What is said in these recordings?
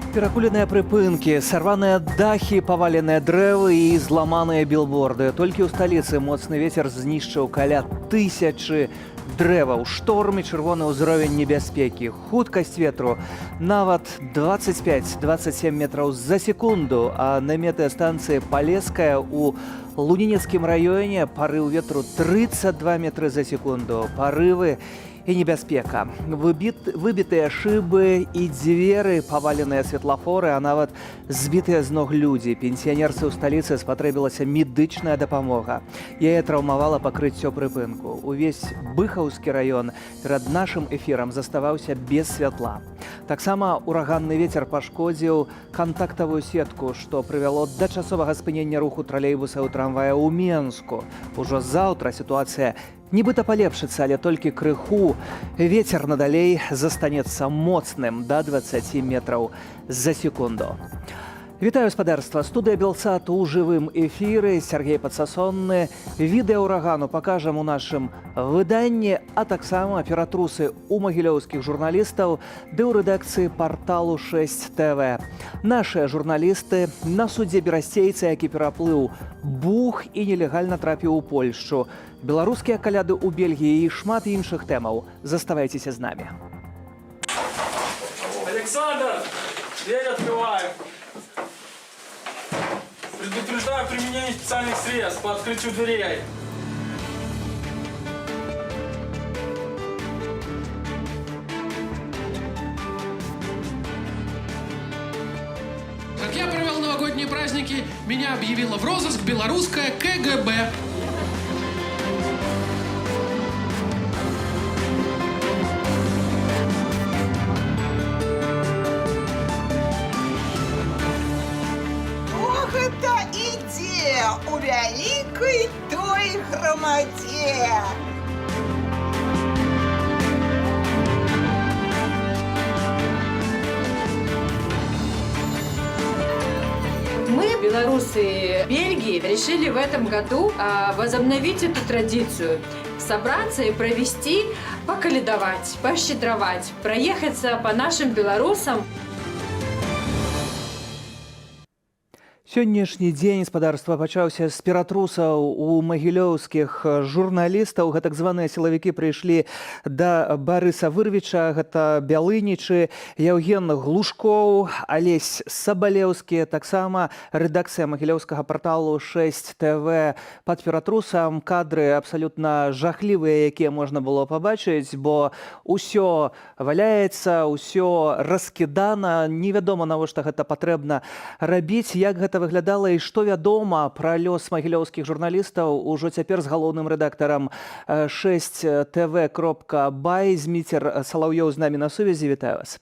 Перакуленыя прыпынкі, сарваныя дахі, паваленыя дрэвы і зламаныя білборды. Толькі ў сталіцы моцны вецер знішчыў каля 1000 дрэваў. Шторм і чырвоны ўзровень небяспекі. Хуткасць ветру нават 25-27 метраў за секунду, а на метэастанцыі Палеская у Лунінецкім раёне парыў ветру 32 метры за секунду. Парывы і небяспека. Выбітыя шыбы і дзверы, паваленыя светлафоры, а нават збітыя з ног людзі. Пенсіянерцы ў сталіцы спатрэбілася медычная дапамога. Яе траўмавала пакрыццё прыпынку. Увесь Быхаўскі раён перад нашым эфірам заставаўся без святла. Таксама ураганны вецер пашкодзіў кантактавую сетку, што прывяло да часовага спынення руху тралейбусаў і трамвая ў Менску. Ужо заўтра сітуацыя нібыта палепшыцца, але толькі крыху. Вецер надалей застанецца моцным да 20 метраў за секунду. Вітаю, спадарства. Студыя Белсат у жывым эфіры. Сергей Падсасонны. Відэа ўрагану пакажам у нашым выданні, а таксама ператрусы у магілёўскіх журналістаў ды ў рэдакцыі парталу 6 ТВ. Нашыя журналісты на судзе берасцейца, які пераплыў Буг і нелегальна трапіў у Польшчу. Беларускія каляды ў Бельгіі і шмат іншых тэмаў. Заставайцеся з намі. Александр, дверь открываем. Предупреждаю применение специальных средств по открытию дверей. Как я провел новогодние праздники, меня объявило в розыск белорусское КГБ. У вялікай той грамадзе. Мы, белорусы Бельгии, решили в этом году возобновить эту традицию. Собраться и провести, поколедовать, пощедровать, проехаться по нашим белорусам. Сённяшні дзень спадарства пачаўся з ператрусаў у магілёўскіх журналістаў. Гэтак званыя сілавікі прыйшлі да Барыса Вырвіча, гэта бялынічы, Яўген Глушкоў, Алесь Сабалеўскі, таксама рэдакцыя магілёўскага парталу 6 ТВ. Пад ператрусам кадры абсалютна жахлівыя, якія можна было пабачыць, бо ўсё валяецца, ўсё раскідана, невядома, навошта гэта патрэбна рабіць, як гэта выглядала і што вядома пра лёс магілёўскіх журналістаў ужо цяпер з галоўным рэдактарам 6tv.by. Зміцер Салаўёў з намі на сувязі. Вітаю вас.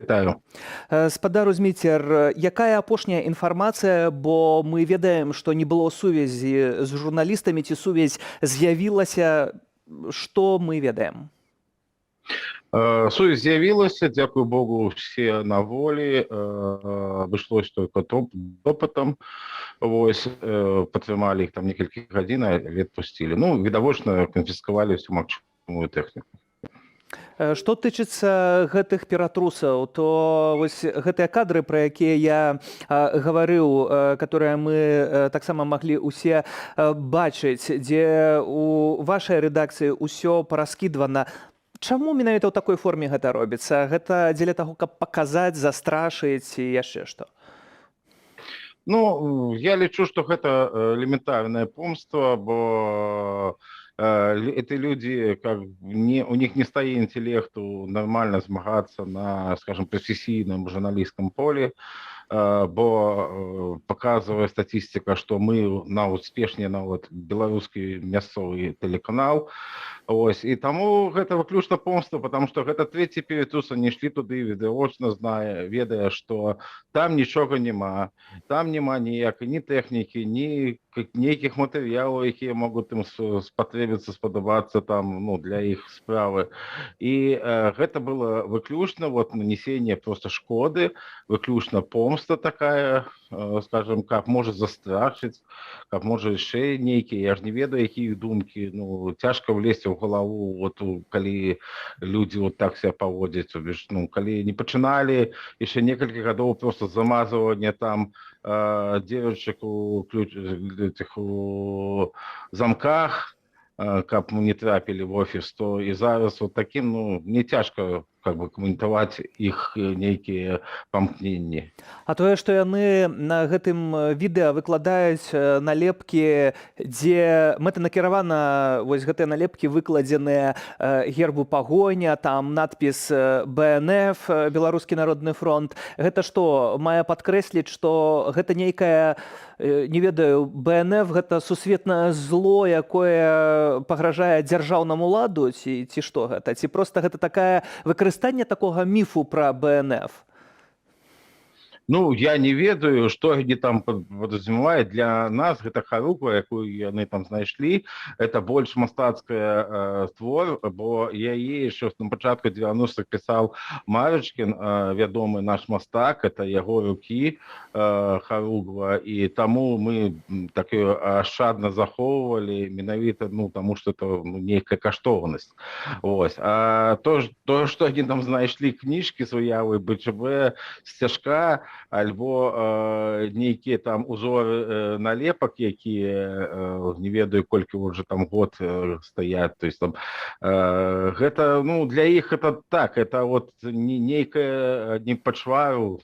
Вітаю. Спадару Зміцер, якая апошняя інфармацыя, бо мы ведаем, што не было сувязі з журналістамі, ці сувязь з'явілася, што мы ведаем? Сувязь з'явілася, дзякуй Богу, все на волі, вышлось только допытам, патрымалі іх там некалькі гадзін, але адпусцілі. Ну, відавочна, канфіскавалі всю магчымую тэхніку. Што тычыцца гэтых ператрусаў, то вось гэтыя кадры, пра якія я гаварыў, которые мы таксама маглі ўсе бачыць, дзе у вашай рэдакцыі ўсё параскідвана. Чаму менавіта ў такой форме гэта робіцца? Гэта дзеля таго, каб паказаць, застрашыць і яшчэ што? Ну, я лічу, што гэта элементарнае помства, бо эти люди, у них не стае інтэлекту нормально змагацца на, скажем, професійным журналісцкім полі, бо показывае статистика, что мы успешнее нават беларускі мясцовы тэлеканал. І таму гэта выключна помста, потому что гэта трэці ператрус, они ішлі туды відавочна ведае, што там нічога няма, там няма ніякай ні тэхнікі, ні нейкіх матэрыялаў, якія могуць ім спатрэбіцца, спадабацца там, ну, для іх справы. І гэта было выключна вот нанесенне просто шкоды, выключна помста такая, скажем, каб можа застрашыць, каб можа яшчэ нейкія, я ж не ведаю, якія іх думкі, ну, цяжка влезці ў галаву, вот, калі людзі вот так себя паводзяць, то бишь, ну, калі не пачыналі яшчэ некалькі гадоў просто замазвання там девочек у замках, каб мы не трапілі в офіс, то і зараз вот таким, ну, не цяжка как бы каментаваць іх нейкія памкненні. А тое, што яны на гэтым відэа выкладаюць налепкі, дзе мэтанакіравана вось гэтыя налепкі выкладзеныя гербу пагоня, там надпіс БНФ, Беларускі народны фронт. Гэта што, мае падкрэсліць, што гэта нейкая, не ведаю, БНФ гэта сусветнае зло, якое пагражае дзяржаўнаму ладу, ці што гэта? Ці проста гэта такая выкарыстанне такога міфу пра БНФ? Ну, я не ведаю, што они там подразумевают. Для нас гэта харугва, якую яны там знайшлі, это больш мастацкая твор, бо яе яшчэ на пачатку 90-х пісаў Марачкін, вядомы наш мастак, это яго рукі харугва, і таму мы так ашчадна захоўвалі менавіта, ну, таму што это, ну, нейкая каштоўнасць. Ось. А то, што они там знайшлі кніжкі з выявы БЧБ, сцяжка, альбо нейкія там узоры налепак, якія не ведаю, колькі уже там год стаять, то есть там гэта, ну, для іх это так, это вот нейкае не пачвару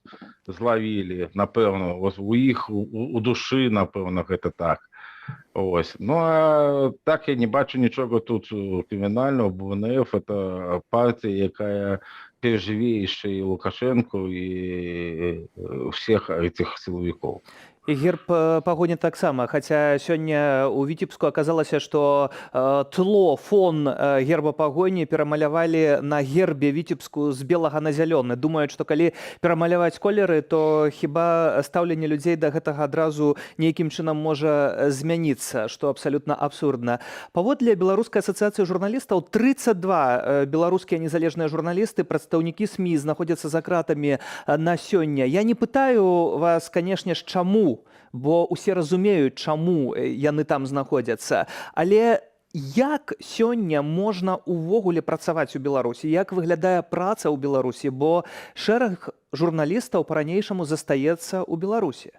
злавілі, напэўна, у іх у душы, напэўна, гэта так. Ось. Ну, а так я не бачу нічога тут крымінального. БНФ это партія, якая переживе еще и Лукашенко, и всех этих силовиков. І герб пагоні таксама, хаця сёння ў Віцебску аказалася, што тло, фон герба пагоні перамалявалі на гербе Віцебску з белага на зялёны. Думаюць, што калі перамаляваць колеры, то хіба стаўленне людзей да гэтага адразу нейкім чынам можа змяніцца, што абсалютна абсурдна. Паводле Беларускай асацыяцыі журналістаў, 32 беларускія незалежныя журналісты, прадстаўнікі СМІ знаходзяцца за кратамі на сёння. Я не пытаю вас, канешне ж, чаму, бо ўсе разумеюць, чаму яны там знаходзяцца. Але як сёння можна ўвогуле працаваць у Беларусі? Як выглядае праца ў Беларусі? Бо шэраг журналістаў па-ранейшаму застаецца ў Беларусі.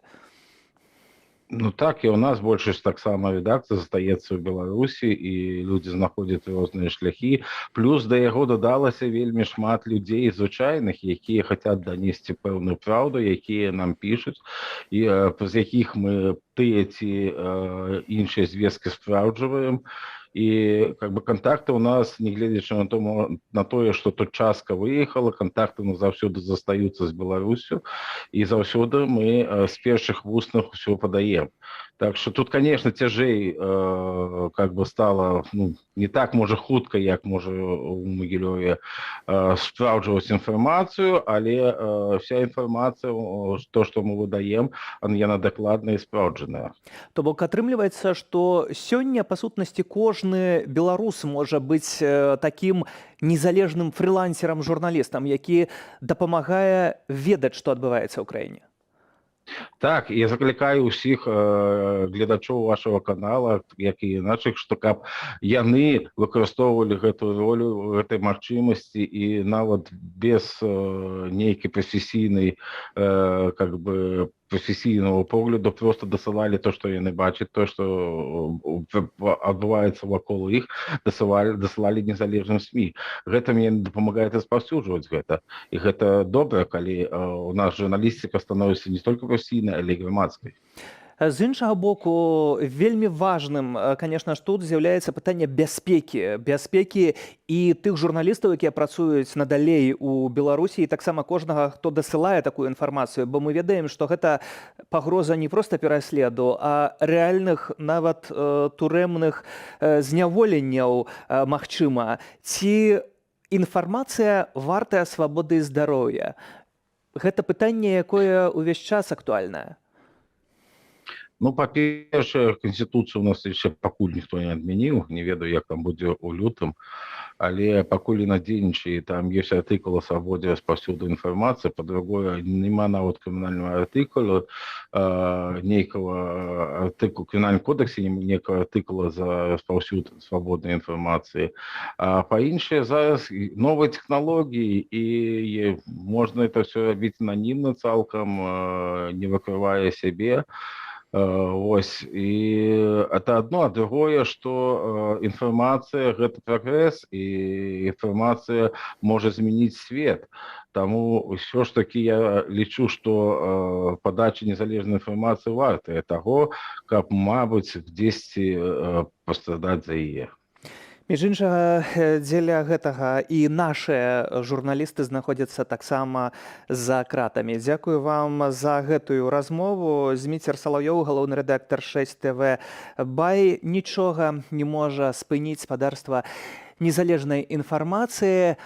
Ну так, і у нас большасць таксама рэдакцыя застаецца ў Беларусі, і людзі знаходзяць розныя шляхі. Плюс да яго дадалася вельмі шмат людзей звычайных, якія хацяць данесці пэўную праўду, якія нам пішуць, і праз якіх мы тыя ці іншыя звесткі спраўджваем. І как бы контакты у нас, негледзячы на тое, што тут частка выехала, контакты у нас заўсёды застаюцца з Беларусю, і заўсёды мы з першых вуснах усё падаем. Так что тут, конечно, цяжэй как бы стало, ну, не так, можа, хутка, як можа у Магілёве спраўджваць інфармацыю, але вся інфармацыя, то, што мы выдаем, яна дакладная і спраўджаная. То бок атрымліваецца, што сёння, па сутнасці, кожны беларус можа быць такім незалежным фрылансерам-журналістам, які дапамагае ведаць, што адбываецца ў краіне. Так, я закликаю усіх гледачоў вашего канала, як і наших, што каб яны выкарыстоўвалі гэтую ролю, гэтай магчымасці, і нават без нейкай прафесійнай как бы професійнага погляду просто дасылалі то, што яны бачаць, то, што адбываецца вакол іх, дасылалі незалежным СМІ. Гэта мне дапамагае распаўсюджваць гэта. І гэта добра, калі у нас журналістыка становіцца не толькі прафесійнай, але і грамадскай. З іншага боку, вельмі важным, конечно ж, тут з'яўляецца пытанне бяспекі. Бяспекі і тых журналістаў, якія працуюць надалей у Беларусі, і таксама кожнага, хто дасылае такую інфармацыю, бо мы ведаем, што гэта пагроза не проста пераследу, а рэальных нават турэмных зняволенняў магчыма. Ці інфармацыя вартая свабоды і здароўя? Гэта пытанне, якое ўвесь час актуальнае. Ну, па-першае, Конституцию у нас яшчэ пакуль ніхто не адмяніў, не ведаю, як там будзе ў лютым, але пакуль яна дзейнічае, там ёсць артыкул о свабодзе распаўсюду інфармацыі, па-другое, няма нават крымінальнага артыкула, нейкага артыкула, крымінальным кодексе нейкага артыкула за распаўсюд свабоднай інфармацыі. А па-іншае, зараз новыя тэхналогіі, і можна это все рабіць ананімна цалкам, не выкрывая сябе. Вось, і это одно, а другое, што інфармацыя — гэта прагрэс, і інфармацыя можа змяніць свет. Таму ўсё ж такі я лічу, што падача незалежнай інфармацыі вартая таго, каб, мабыць, дзесьці пастрадаць за яе. Між іншага, дзеля гэтага і нашыя журналісты знаходзяцца таксама за кратамі. Дзякую вам за гэтую размову. Зміцер Салаўёў, галоўны рэдактар 6 ТВ Бай. Нічога не можа спыніць спадарства незалежнай інфармацыі,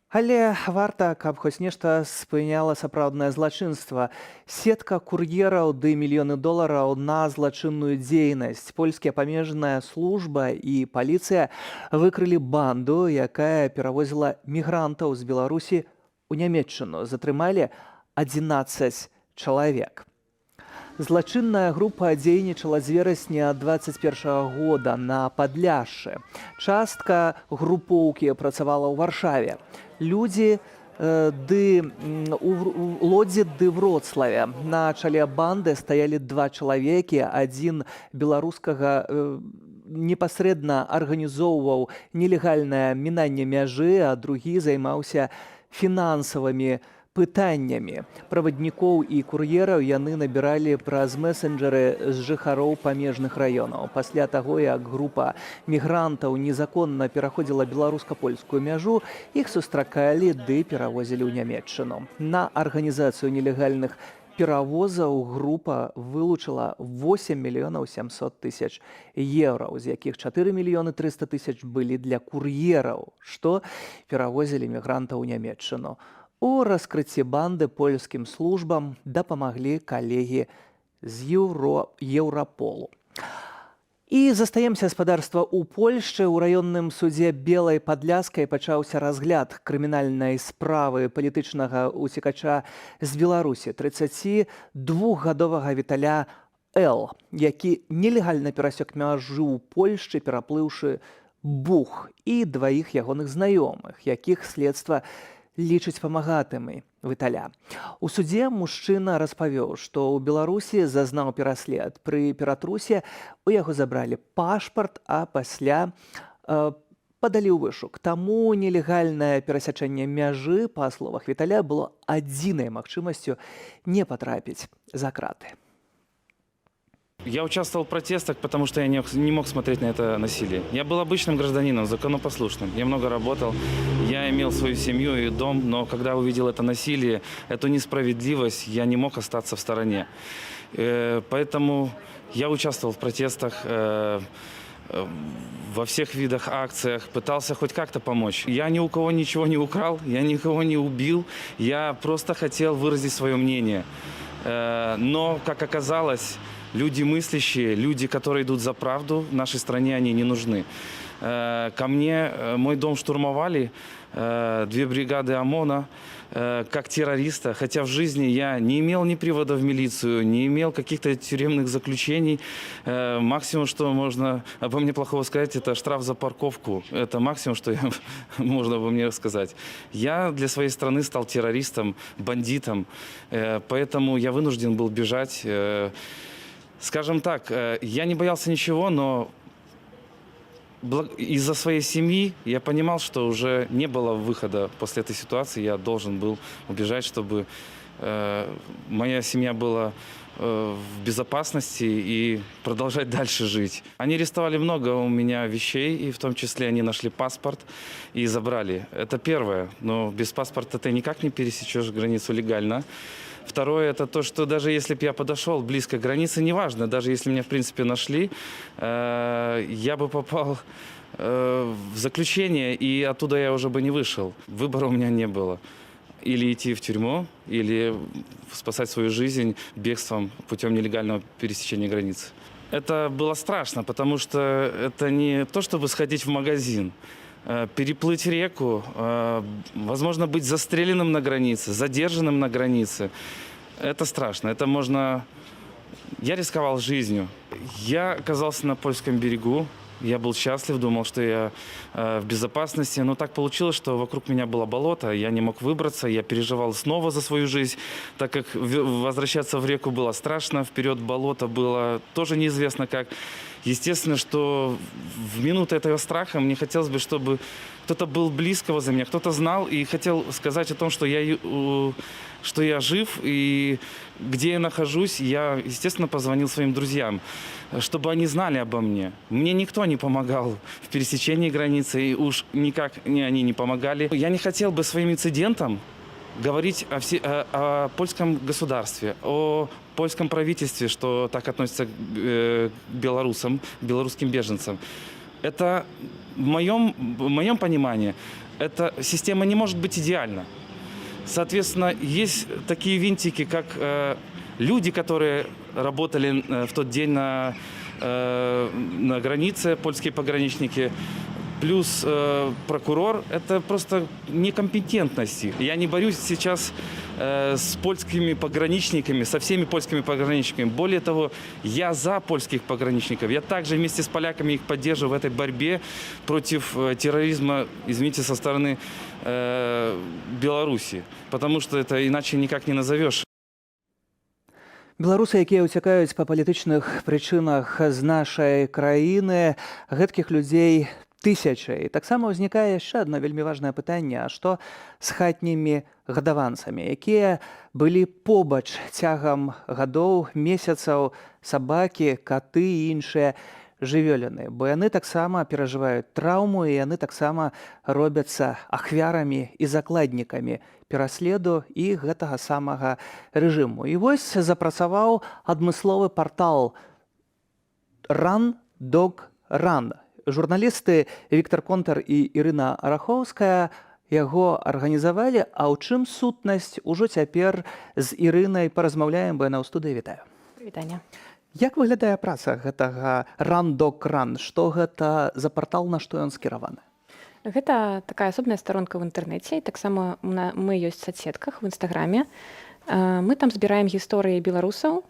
але варта, каб хоць нешта спыняла сапраўднае злачынства. Сетка кур'ераў ды мільёны долараў на злачынную дзейнасць. Польская памежная служба і паліцыя выкрылі банду, якая перавозіла мігрантаў з Беларусі ў Нямецчыну. Затрымалі 11 чалавек. Злачынная група дзейнічала з верасня 2021 года на Падляшшы. Частка групоўкі працавала ў Варшаве. Людзі у Лодзі ды Вроцлаве. На чале банды стаялі 2 чалавекі, адзін беларускага непасрэдна арганізоўваў нелегальнае мінанне мяжы, а другі займаўся фінансавымі пытаннямі. Праваднікоў і кур'ераў яны набіралі праз месенджеры з жыхароў памежных раёнаў. Пасля таго, як група мігрантаў незаконна пераходзіла беларуска-польскую мяжу, іх сустракалі ды перавозілі ў Нямецчыну. На арганізацыю нелегальных перавозаў група вылучыла 8 мільёнаў 700 тысяч еўраў, з якіх 4 мільёны 300 тысяч былі для кур'ераў, што перавозілі мігрантаў ў Нямецчыну. У раскрыцці банды польскім службам дапамаглі калегі з Еўраполу. І застаемся спадарства ў Польшчы. У раённым судзе Белай Падляскай пачаўся разгляд крымінальнай справы палітычнага уцекача з Беларусі 32гадовага Віталя Л., які нелегальна перасек мяжу ў Польшчы, пераплыўшы Буг, і 2 ягоных знаёмых, якіх следства лічыць памагатымі Віталя. У судзе мужчына распавёў, што ў Беларусі зазнаў пераслед. Пры ператрусе у яго забралі пашпарт, а пасля падалі ў вышук. Таму нелегальнае перасячэнне мяжы, па словах Віталя, было адзінай магчымасцю не патрапіць за краты. Я участвовал в протестах, потому что я не мог смотреть на это насилие. Я был обычным гражданином, законопослушным. Я много работал, я имел свою семью и дом, но когда увидел это насилие, эту несправедливость, я не мог остаться в стороне. Поэтому я участвовал в протестах, во всех видах акциях, пытался хоть как-то помочь. Я ни у кого ничего не украл, я никого не убил, я просто хотел выразить свое мнение. Но, как оказалось, люди мыслящие, люди, которые идут за правду, в нашей стране они не нужны. Ко мне, мой дом штурмовали 2 бригады ОМОНа как террориста, хотя в жизни я не имел ни привода в милицию, не имел каких-то тюремных заключений. Максимум, что можно обо мне плохого сказать, это штраф за парковку. Это максимум, что можно обо мне сказать. Я для своей страны стал террористом, бандитом, поэтому я вынужден был бежать. Скажем так, я не боялся ничего, но из-за своей семьи я понимал, что уже не было выхода после этой ситуации. Я должен был убежать, чтобы моя семья была в безопасности и продолжать дальше жить. Они арестовали много у меня вещей, и в том числе они нашли паспорт и забрали. Это первое, но без паспорта ты никак не пересечешь границу легально. Второе, это то, что даже если бы я подошел близко к границе, неважно, даже если меня в принципе нашли, я бы попал в заключение, и оттуда я уже бы не вышел. Выбора у меня не было. или идти в тюрьму, или спасать свою жизнь бегством путем нелегального пересечения границы. Это было страшно, потому что это не то, чтобы сходить в магазин. Переплыть реку, возможно, быть застреленным на границе, задержанным на границе. Это страшно. Это можно... Я рисковал жизнью. Я оказался на польском берегу. Я был счастлив, думал, что я в безопасности. Но так получилось, что вокруг меня было болото. Я не мог выбраться. Я переживал снова за свою жизнь, так как возвращаться в реку было страшно. Вперед болото было тоже неизвестно как. Естественно, что в минуты этого страха мне хотелось бы, чтобы кто-то был близко возле меня, кто-то знал и хотел сказать о том, что я жив и где я нахожусь. Я, естественно, позвонил своим друзьям, чтобы они знали обо мне. Мне никто не помогал в пересечении границы, и уж никак они не помогали. Я не хотел бы своим инцидентом говорить о польском государстве, о польском правительстве, что так относится к белорусам, белорусским беженцам. Это в моем понимании, эта система не может быть идеальна. Соответственно, есть такие винтики, как люди, которые работали в тот день на границе, польские пограничники, плюс прокурор, это просто некомпетентность их. Я не борюсь сейчас с польскими пограничниками, со всеми польскими пограничниками. Более того, я за польских пограничников. Я также вместе с поляками их поддерживаю в этой борьбе против терроризма, извините, со стороны Беларуси. Потому что это иначе никак не назовешь. Беларусы, якія ўцякаюць па палітычных прычынах з нашай краіны, гэткіх людзей тысячы. І таксама ўзнікае яшчэ адно вельмі важнае пытанне: а што з хатнімі гадаванцамі, якія былі побач цягам гадоў, месяцаў, сабакі, каты і іншыя жывёліны, бо яны таксама перажываюць траўму, і яны таксама робяцца ахвярамі і закладнікамі пераследу і гэтага самага рэжыму. І вось запрацаваў адмысловы партал Run Dog Run. Журналісты Віктор Контар і Ірына Арахоўская яго арганізавалі, а ў чым сутнасць, ужо цяпер з Ірынай паразмаўляем, бо яна ў студыі. Вітаю. Вітання. Як выглядае праца гэтага Run Dog Run? Што гэта за партал, на што ён скіраваны? Гэта такая асобная старонка ў інтэрнэце, і таксама мы ёсць в соцсетках в інстаграме. Мы там збіраем гісторыі беларусаў,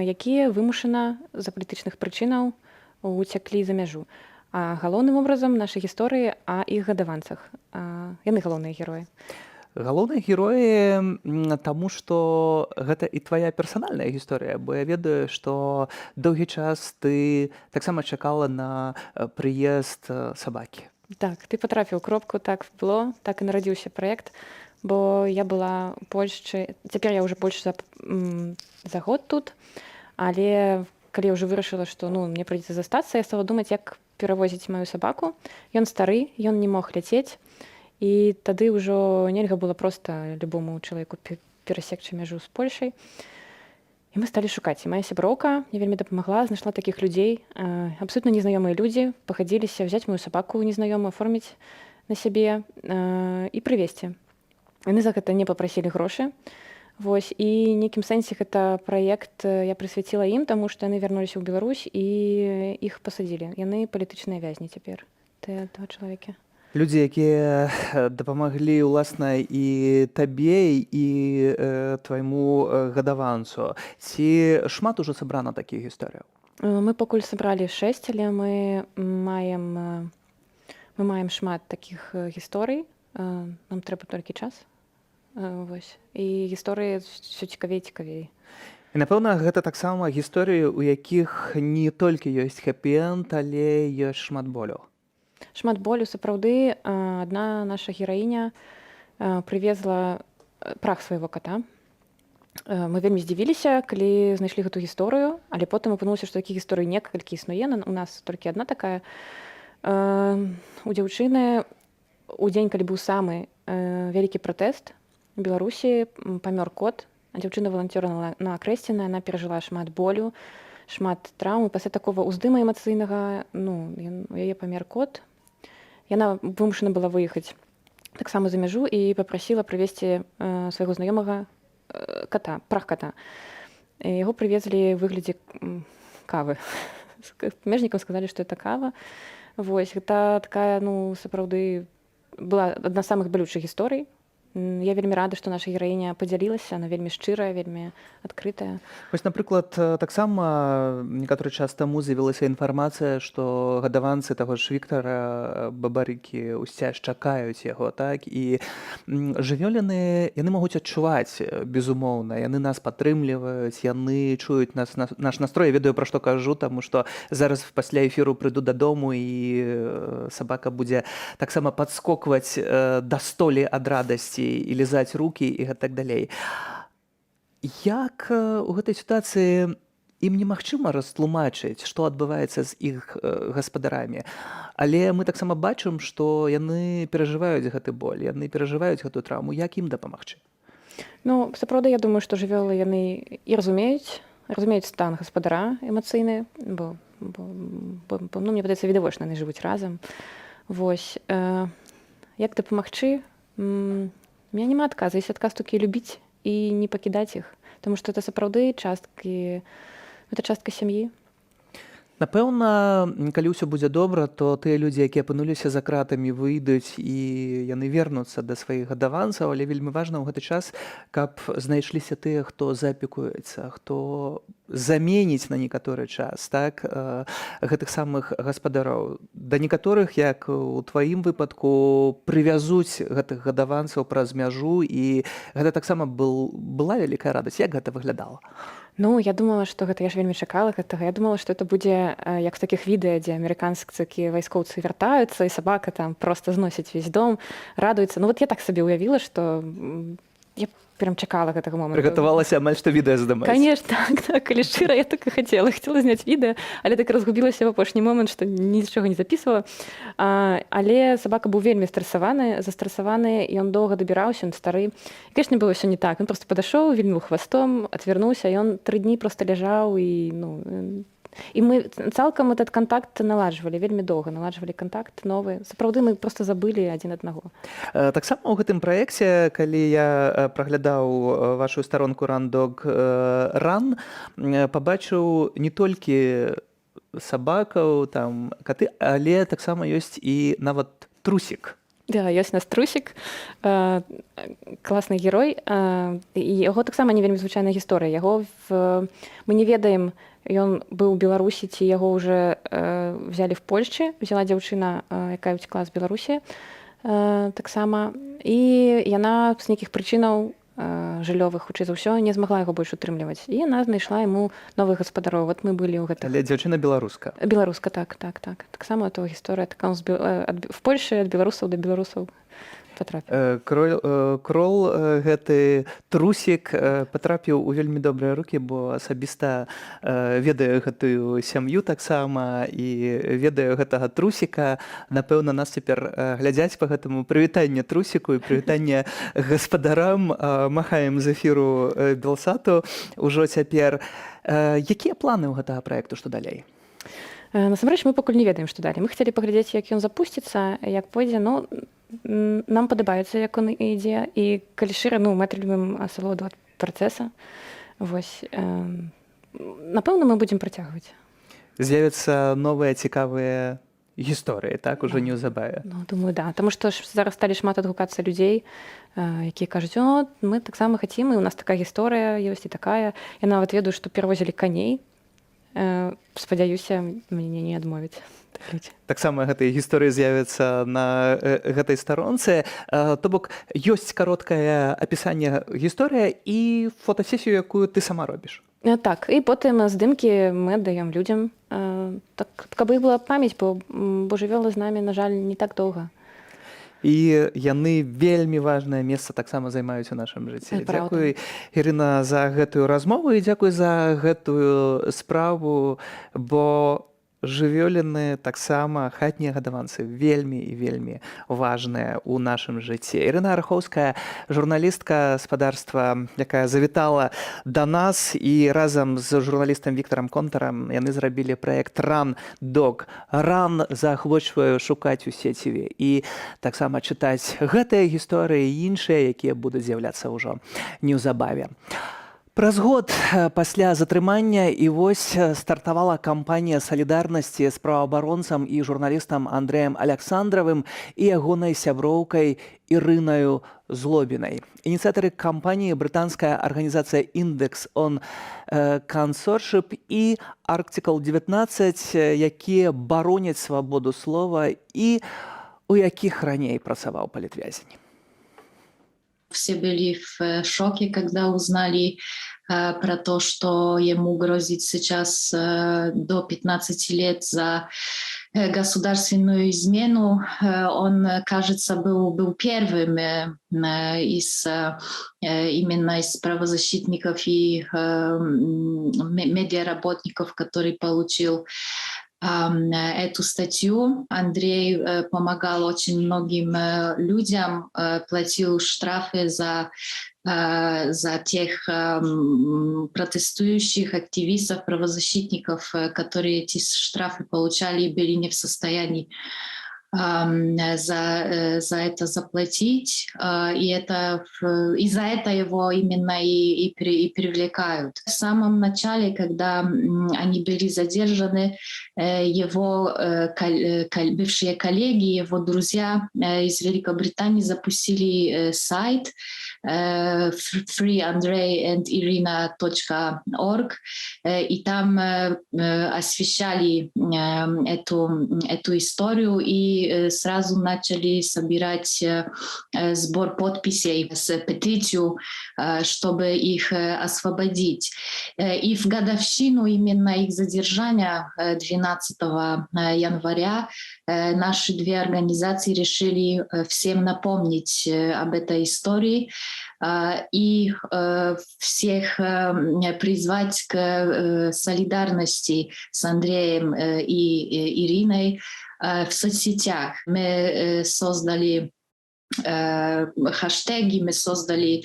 якія вымушана з-за палітычных прычынаў уцяклі за мяжу. А галоўным образам нашы гісторыі о іх гадаванцах. Яны галоўныя героі. Галоўныя героі, таму што гэта і твая персанальная гісторыя, бо я ведаю, што доўгі час ты таксама чакала на прыезд сабакі. Так, ты патрапіў у кропку, так было, так і нарадзіўся праект, бо я была ў Польшчы, цяпер я ўжо больш за год тут, але калі я ўжо вырашыла, што мне прыйдзецца застацца, я стала думаць, як перавозіць маю сабаку. Ён стары, ён не мог ляцець, і тады ўжо нельга было проста любому чалавеку перасекчы мяжу з Польшай. І мы сталі шукаць. І моя сяброўка мне вельмі дапамагла, знайшла такіх людзей, абсолютно незнаёмыя людзі, пагадзіліся взяць мою сабаку незнаёмую, аформіць на сябе і прывезці. Яны за гэта не папрасілі грошы. Вось, і нейкім сэнсе гэта праект я прысвяціла ім, таму што яны вярнуліся ў Беларусь і іх пасадзілі. Яны палітычныя вязні цяпер. Ты два чалавекі. Людзі, якія дапамаглі, уласна, і табе, і твайму гадаванцу. Ці шмат ужо сабрана такіх гісторыяў? Мы пакуль сабралі 6, але мы маем шмат такіх гісторый. Нам трэба толькі час. Вось. І гісторыі ўсё цікавей і цікавей. І, напэўна, гэта таксама гісторыі, у якіх не толькі ёсць хэпі-энд, але ёсць шмат болю. Шмат болю, сапраўды. Адна наша гераіня прывезла прах свайго кота. Мы вельмі здзівіліся, калі знайшлі гэту гісторыю, але потым апынулася, што такіх гісторый некалькі існуе. У нас толькі адна такая. У дзяўчыны у дзень, калі быў самы вялікі пратэст, у Беларусі памёр кот, а дзяўчына-валанцёр на Акрэсціна, яна перажыла шмат болю, шмат траўмы. Пасля такога ўздыма эмацыйнага, у яе памер кот. Яна вымушана была выехаць таксама за мяжу і папрасіла прывезці свайго знаёмага кота, прах-кота. Яго прывезлі ў выглядзе кавы. Межнікам сказалі, што это кава. Вось, гэта такая, ну, сапраўды, была адна з самых балючых гісторый. Я вельмі рада, што наша гераіня падзялілася, она вельмі шчырая, вельмі адкрытая. Вось, напрыклад, таксама некаторы час таму з'явілася інфармацыя, што гадаванцы таго ж Віктара Бабарыкі ўсцяж чакаюць яго, так? І жывёліны, яны могуць адчуваць, безумоўна, яны нас падтрымліваюць, яны чуюць наш настрой. Я ведаю, пра што кажу, таму што зараз пасля эфіру прыйду дадому і сабака будзе таксама падскокваць да столі ад радасці і лізаць рукі і гэтак далей. Як у гэтай сітуацыі ім немагчыма растлумачыць, што адбываецца з іх гаспадарамі, але мы таксама бачым, што яны перажываюць гэты боль, яны перажываюць гэтую траўму. Як ім дапамагчы? Ну, сапраўды, я думаю, што жывёлы яны і разумеюць стан гаспадара эмацыйны, бо ну, мне падаецца, відавочна, яны жывуць разам. Вось. Як дапамагчы? У меня няма адказа. Есть адказ толькі любіць і не пакідаць іх, тому што это сапраўды это частка сям'і. Напэўна, калі ўсё будзе добра, то тыя людзі, якія апынуліся за кратамі, выйдуць і яны вернуцца да сваіх гадаванцаў, але вельмі важна ў гэты час, каб знайшліся тыя, хто заапекуецца, хто заменіць на некаторы час, так, гэтых самых гаспадароў. Да некаторых, як у тваім выпадку, прывязуць гэтых гадаванцаў праз мяжу, і гэта таксама была вялікая радасць. Як гэта выглядала? Ну, я думала, што гэта, я ж вельмі чакала гэтага. Я думала, што это будзе як з такіх відэа, дзе амерыканскія вайскоўцы вяртаюцца, і сабака там проста зносіць увесь дом, радуецца. Ну, вот я так сабе ўявіла, што я прям чакала гэтага моманту. Прыгатавалася амаль што відэа здымаць. Конечно, так. Калі шчыра, я так і хацела зняць відэа, але так разгубілася ў апошні момант, што нічога не запісвала. Але сабака быў вельмі застрасаваны, і ён доўга дабіраўся, ён стары. І, конечно, было ўсё не так. Ён проста падашоў, вільнуў хвастом, адвярнуўся, ён 3 дні проста ляжаў, і, ну, і мы цалкам этот контакт наладжвалі, вельмі доўга наладжвалі контакт новы. Сапраўды мы проста забылі адзін аднаго. Таксама ў гэтым праекце, калі я праглядаў вашу старонку Randog Run, пабачыў не толькі сабакаў, там, каты, але таксама ёсць і нават трусік. Да, ёсць у нас трусік, класны герой, і яго таксама не вельмі звычайная гісторыя. Мы не ведаем, ён быў у Беларусі, ці яго ўжо взялі в Польшчы, взяла дзяўчына, якая ўцекла з Беларусі таксама, і яна з нейкіх прычынаў жыллёвых, хутчэй за ўсё, не змагла яго больш утрымліваць. І яна знайшла яму новых гаспадароў. Вот мы былі ў гэтых... Але дзяўчына беларуска. Беларуска, так. Таксама этого гісторыя в Польшчы ад беларусаў да беларусаў патрапіў. Крол, гэты трусік, патрапіў у вельмі добрыя рукі, бо асабіста ведаю гэтую сям'ю таксама і ведаю гэтага трусіка. Напэўна, нас цяпер глядзяць па гэтаму. Прывітанне трусіку і прывітанне гаспадарам. Махаем з эфіру Белсату ўжо цяпер. Якія планы ў гэтага праекту, што далей? Насамрэч, мы пакуль не ведаем, што далей. Мы хацелі паглядзець, як ён запусціцца, як пойдзе, но нам падабаецца, як ён ідзе, і калі шчыра, ну, мы атрымліваем асалоду ад працэса. Вось. Напэўна, мы будзем працягваць. З'явяцца новыя цікавыя гісторыі, так, ужо неўзабаве? Ну, думаю, да. Таму што зараз сталі шмат адгукацца людзей, якія кажуць, о, мы таксама хацім, і у нас такая гісторыя ёсць і такая. Я нават ведаю, што перавозілі каней. Спадзяюся, мяне не адмовяць. Таксама гэтыя гісторыі з'явяцца на гэтай старонцы. То бок, ёсць кароткае апісанне гісторыя і фотасесію, якую ты сама робіш. Так, і потым здымкі мы аддаём людзям. Так, каб іх была памяць, бо жывёлы з намі, на жаль, не так доўга. І яны вельмі важнае месца таксама займаюць у нашым жыцці. Дзякуй, Ірына, за гэтую размову і дзякуй за гэтую справу, бо Жывёліны таксама хатнія гадаванцы вельмі і вельмі важныя ў нашым жыцці. Ірына Арахоўская, журналістка спадарства, якая завітала да нас, і разам з журналістам Віктарам Контарам яны зрабілі праект Run Dog Run. Заахвочваю шукаць у сеціве і таксама чытаць гэтыя гісторыі і іншыя, якія будуць з'яўляцца ўжо неўзабаве. Праз год пасля затрымання і вось стартавала кампанія салідарнасці з праваабаронцам і журналістам Андрэем Аляксандравым і ягонай сяброўкай Ірынаю Злобінай. Ініцыятары кампаніі брытанская арганізацыя Index on Consorship і Article 19, якія бароняць свабоду слова і у якіх раней працаваў палітвязень. Все были в шоке, когда узнали про то, что ему грозит сейчас до 15 лет за государственную измену. Он, кажется, был первым именно из правозащитников и медиаработников, который получил эту статью. Андрей помогал очень многим людям, платил штрафы за тех протестующих активистов, правозащитников, которые эти штрафы получали и были не в состоянии за это заплатить, и за это его именно и привлекают. В самом начале, когда они были задержаны, его бывшие коллеги, его друзья из Великобритании запустили сайт freeandreyandIrina.org, и там освещали эту историю и сразу начали собирать сбор подписей с петицию, чтобы их освободить. И в годовщину именно их задержания 12 января наши две организации решили всем напомнить об этой истории и всех призвать к солидарности с Андреем и Ириной в соцсетях. Мы создали хэштеги, мы создали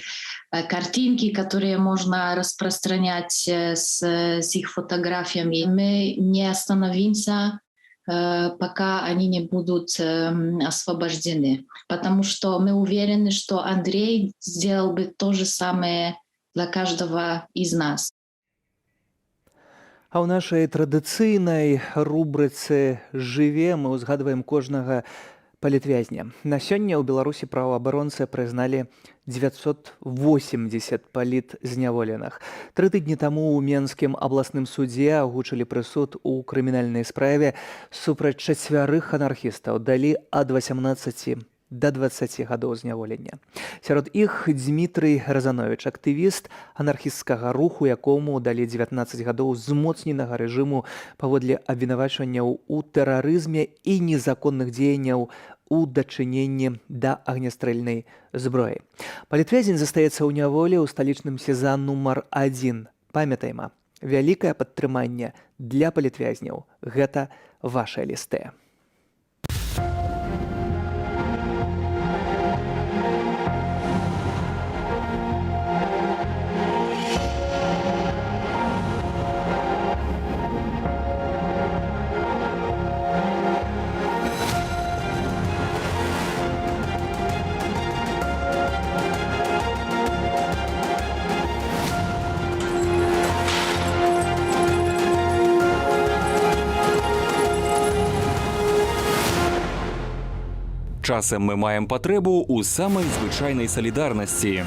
картинки, которые можно распространять с их фотографиями. Мы не остановимся, пока они не будут освобождены. Потому что мы уверены, что Андрей сделал бы то же самое для каждого из нас. А ў нашай традыцыйнай рубрыцы «Жыве» мы ўзгадваем кожнага палітвязня. На сёння ў Беларусі праваабаронцы прызналі 980 палітзняволеных. 3 тыдні таму ў Менскім абласным судзе агучылі прысуд у крымінальнай справе супраць 4 анархістаў, далі ад 18 до 20 гадоў зняволення. Сярод іх Дмітрый Разанович, актывіст анархісцкага руху, якому далі 19 гадоў змоцненага рэжыму паводле абвінавачванняў у тэрарызме і незаконных дзеянняў у дачыненні да агнястрэльнай зброі. Палітвязень застаецца ў няволі ў сталічным СІЗА нумар 1. Памятайма, вялікае падтрыманне для палітвязняў – гэта вашыя лісты. Часам ми маємо потребу у самій звичайній солідарності.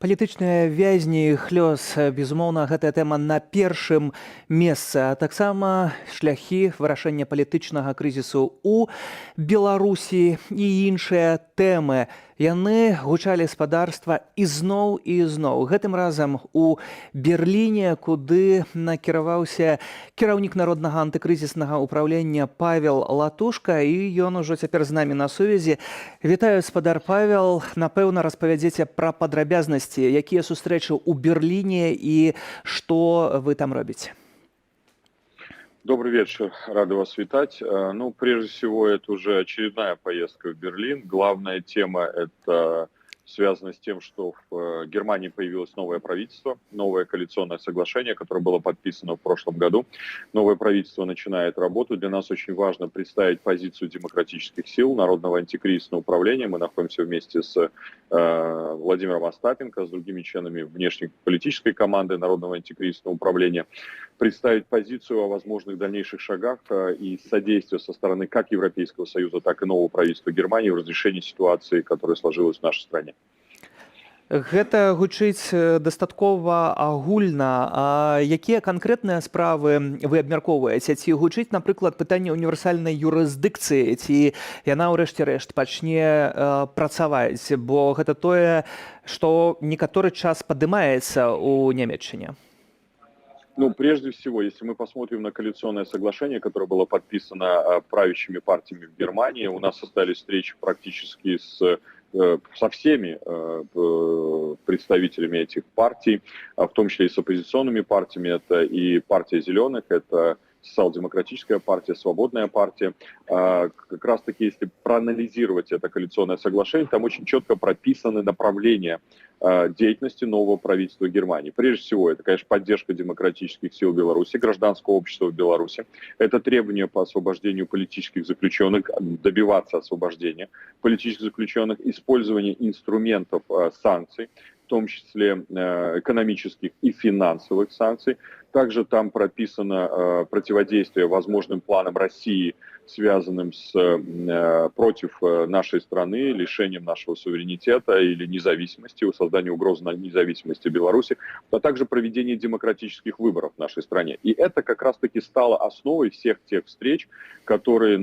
Палітычныя вязні і іх лёс, безумоўна, гэтая тэма на першым месцы, а таксама шляхі вырашэння палітычнага крызісу ў Беларусі і іншыя тэмы Яны гучалі спадарства ізноў і ізноў. Гэтым разам у Берліне, куды накіраваўся кіраўнік народнага антыкрызіснага ўправлення Павел Латушка, і ён ужо цяпер з намі на сувязі. Вітаю, спадар Павел. Напэўна, распавядзеце пра падрабязнасці, якія сустрэчы ў Берліне і што вы там робіце. Добрый вечер, рада вас витать. Ну, прежде всего, это уже очередная поездка в Берлин. Главная тема – это связано с тем, что в Германии появилось новое правительство, новое коалиционное соглашение, которое было подписано в прошлом году. Новое правительство начинает работу. Для нас очень важно представить позицию демократических сил, Народного антикризисного управления. Мы находимся вместе с Владимиром Остапенко, с другими членами внешнеполитической команды Народного антикризисного управления, представить позицию о возможных дальнейших шагах и содействия со стороны как Европейского Союза, так и нового правительства Германии в разрешении ситуации, которая сложилась в нашей стране. Гэта гучыць дастаткова агульна. А якія канкрэтныя справы вы абмяркоўваеце? Ці гучыць, напрыклад, пытанне універсальнай юрысдыкцыі, ці яна ўрэшце рэшт пачне працаваць? Бо гэта тое, што некаторы час падымаецца ў Нямецчыне. Ну, прежде всего, если мы посмотрим на коалиционное соглашение, которое было подписано правящими партиями в Германии, у нас состоялись встречи практически со всеми представителями этих партий, в том числе и с оппозиционными партиями. Это и партия «Зеленых», это социал-демократическая партия, свободная партия. Как раз-таки, если проанализировать это коалиционное соглашение, там очень четко прописаны направления деятельности нового правительства Германии. Прежде всего, это, конечно, поддержка демократических сил Беларуси, гражданского общества в Беларуси. Это требования по освобождению политических заключенных, добиваться освобождения политических заключенных, использование инструментов санкций, в том числе экономических и финансовых санкций. Также там прописано противодействие возможным планам России, связанным против нашей страны, лишением нашего суверенитета или независимости, созданию угрозы независимости Беларуси, а также проведение демократических выборов в нашей стране. И это как раз-таки стало основой всех тех встреч, которые,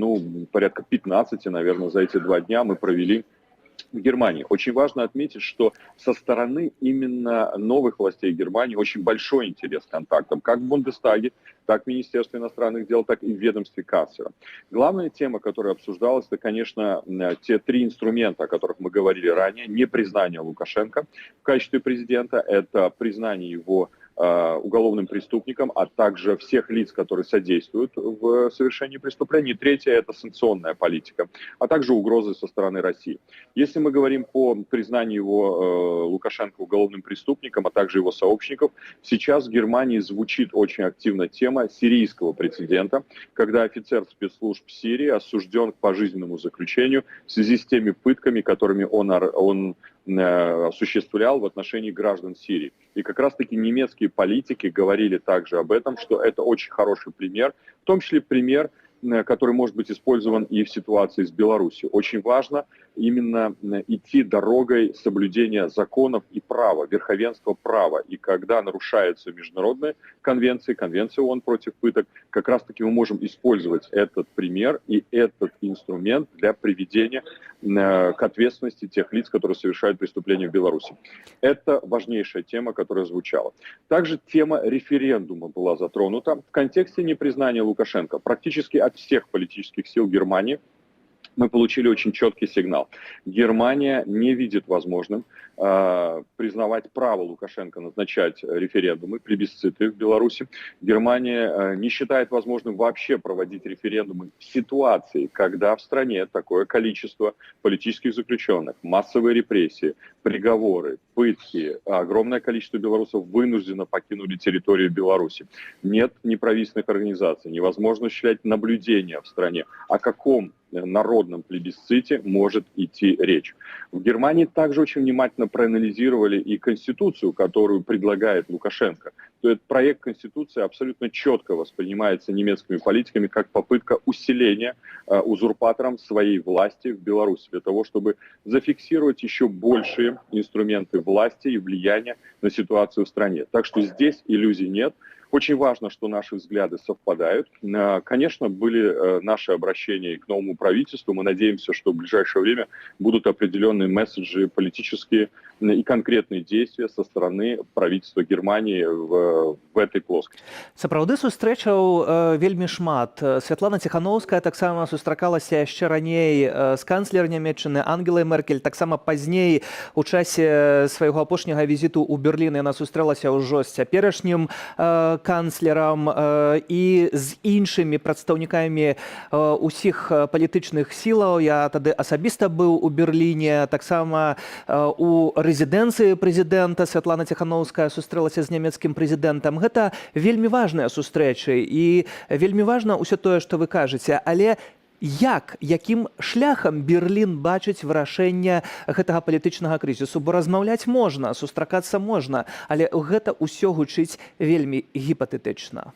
порядка 15, наверное, за эти 2 дня мы провели в Германии. Очень важно отметить, что со стороны именно новых властей Германии очень большой интерес к контактам, как в Бундестаге, так в Министерстве иностранных дел, так и в ведомстве канцлера. Главная тема, которая обсуждалась, это, конечно, те 3 инструмента, о которых мы говорили ранее. Непризнание Лукашенко в качестве президента, это признание его уголовным преступником, а также всех лиц, которые содействуют в совершении преступлений. 3 – это санкционная политика, а также угрозы со стороны России. Если мы говорим по признанию его Лукашенко уголовным преступником, а также его сообщников, сейчас в Германии звучит очень активно тема сирийского прецедента, когда офицер спецслужб Сирии осужден к пожизненному заключению в связи с теми пытками, которыми он осуществлял в отношении граждан Сирии. И как раз-таки немецкие политики говорили также об этом, что это очень хороший пример, в том числе пример, который может быть использован и в ситуации с Беларусью. Очень важно именно идти дорогой соблюдения законов и права, верховенства права. И когда нарушаются международные конвенции, конвенция ООН против пыток, как раз-таки мы можем использовать этот пример и этот инструмент для приведения к ответственности тех лиц, которые совершают преступления в Беларуси. Это важнейшая тема, которая звучала. Также тема референдума была затронута в контексте непризнания Лукашенко. Практически от всех политических сил Германии мы получили очень четкий сигнал. Германия не видит возможным признавать право Лукашенко назначать референдумы, плебисциты в Беларуси. Германия не считает возможным вообще проводить референдумы в ситуации, когда в стране такое количество политических заключенных, массовые репрессии, приговоры, пытки, огромное количество белорусов вынужденно покинули территорию Беларуси. Нет неправительственных организаций, невозможно осуществлять наблюдения в стране. О каком народном плебисците может идти речь? В Германии также очень внимательно проанализировали и Конституцию, которую предлагает Лукашенко. То есть проект Конституции абсолютно четко воспринимается немецкими политиками как попытка усиления узурпатором своей власти в Беларуси, для того, чтобы зафиксировать еще большие инструменты власти и влияния на ситуацию в стране. Так что здесь иллюзий нет. Очень важно, что наши взгляды совпадают. Конечно, были наши обращения к новому правительству. Мы надеемся, что в ближайшее время будут определенные месседжи политические и конкретные действия со стороны правительства Германии в этой плоскости. Сапраўды сустрэчаў вельмі шмат. Святлана Ціхановская таксама сустракалася яшчэ раней з канцлер Нямецчыны Ангелай Меркель. Таксама пазней у часе свайго апошняга візіту ў Берлін яна сустрэлася ўжо з цяперашнім канцлерам і з іншымі прадстаўнікамі усіх палітычных сілаў. Я тады асабіста быў у Берліне, таксама у рэзідэнцыі прэзідэнта Святлана Ціхановская сустрэлася з нямецкім прэзідэнтам. Гэта вельмі важныя сустрэчы і вельмі важна ўсё тое, што вы кажаце, але якім шляхам Берлін бачыць вырашэнне гэтага палітычнага крызісу? Бо размаўляць можна, сустракацца можна, але гэта ўсё гучыць вельмі гіпатэтычна.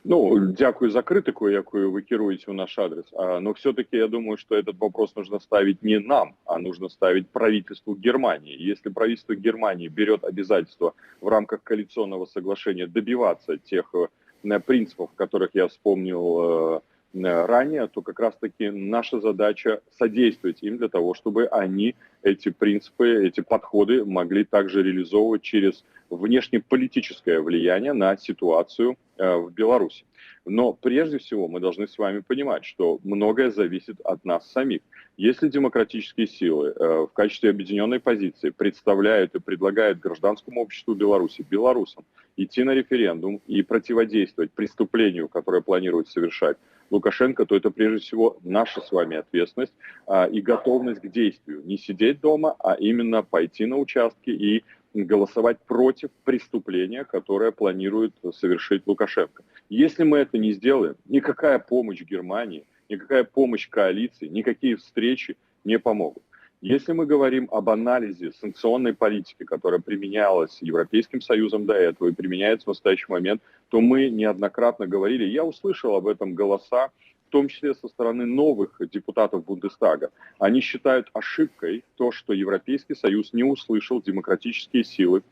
Ну, дякую за критику, якую вы кируете в наш адрес. Но все-таки я думаю, что этот вопрос нужно ставить не нам, а нужно ставить правительству Германии. Если правительство Германии берет обязательство в рамках коалиционного соглашения добиваться тех принципов, которых я вспомнил ранее, то как раз-таки наша задача содействовать им для того, чтобы они эти принципы, эти подходы могли также реализовывать через внешнеполитическое влияние на ситуацию в Беларуси. Но прежде всего мы должны с вами понимать, что многое зависит от нас самих. Если демократические силы в качестве объединенной позиции представляют и предлагают гражданскому обществу Беларуси, белорусам, идти на референдум и противодействовать преступлению, которое планирует совершать Лукашенко, то это прежде всего наша с вами ответственность и готовность к действию. Не сидеть дома, а именно пойти на участки и голосовать против преступления, которое планирует совершить Лукашенко. Если мы это не сделаем, никакая помощь Германии, никакая помощь коалиции, никакие встречи не помогут. Если мы говорим об анализе санкционной политики, которая применялась Европейским Союзом до этого и применяется в настоящий момент, то мы неоднократно говорили, я услышал об этом голоса, в том числе со стороны новых депутатов Бундестага. Они считают ошибкой то, что Европейский Союз не услышал демократические силы.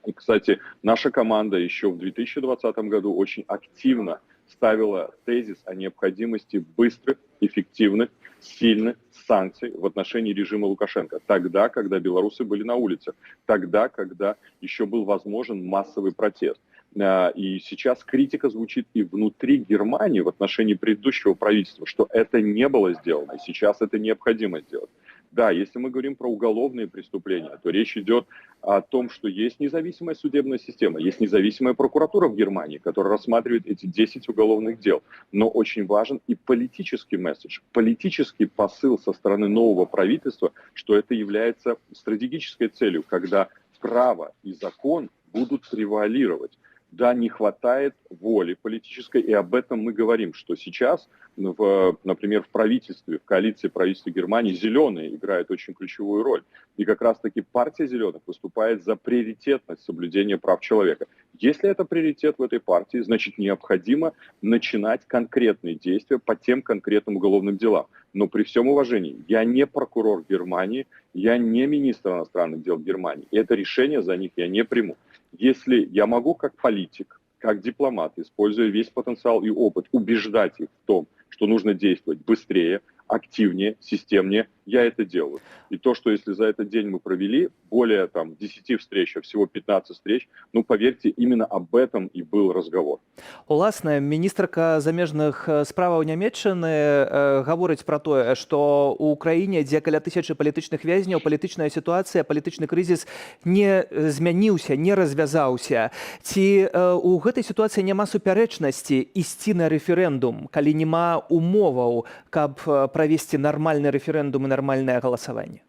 И, кстати, наша команда еще в 2020 году очень активно ставила тезис о необходимости быстрых, эффективных, сильных санкций в отношении режима Лукашенко. Тогда, когда белорусы были на улицах. Тогда, когда еще был возможен массовый протест. И сейчас критика звучит и внутри Германии в отношении предыдущего правительства, что это не было сделано, и сейчас это необходимо сделать. Да, если мы говорим про уголовные преступления, то речь идет о том, что есть независимая судебная система, есть независимая прокуратура в Германии, которая рассматривает эти 10 уголовных дел. Но очень важен и политический месседж, политический посыл со стороны нового правительства, что это является стратегической целью, когда право и закон будут превалировать. Да, не хватает воли политической, и об этом мы говорим, что сейчас, например, в правительстве, в коалиции правительства Германии зеленые играют очень ключевую роль. И как раз-таки партия зеленых выступает за приоритетность соблюдения прав человека. Если это приоритет в этой партии, значит необходимо начинать конкретные действия по тем конкретным уголовным делам. Но при всем уважении, я не прокурор Германии, я не министр иностранных дел Германии. И это решение за них я не приму. Если я могу как политик, как дипломат, используя весь потенциал и опыт, убеждать их в том, что нужно действовать быстрее, активнее, системнее, я это делаю. И то, что если за этот день мы провели более 10 встреч, а всего 15 встреч, поверьте, именно об этом и был разговор. Уласна, міністрка замежных справаў Нямецчыны гаворыць пра тое, што ў краіне, дзе каля 1000 палітычных вязняў, палітычная сітуацыя, палітычны крызіс не змяніўся, не развязаўся. Ці ў гэтай сітуацыі няма супярэчнасці ісці на рэферэндум, калі няма умоваў, каб провести нормальный референдум и нормальное голосование?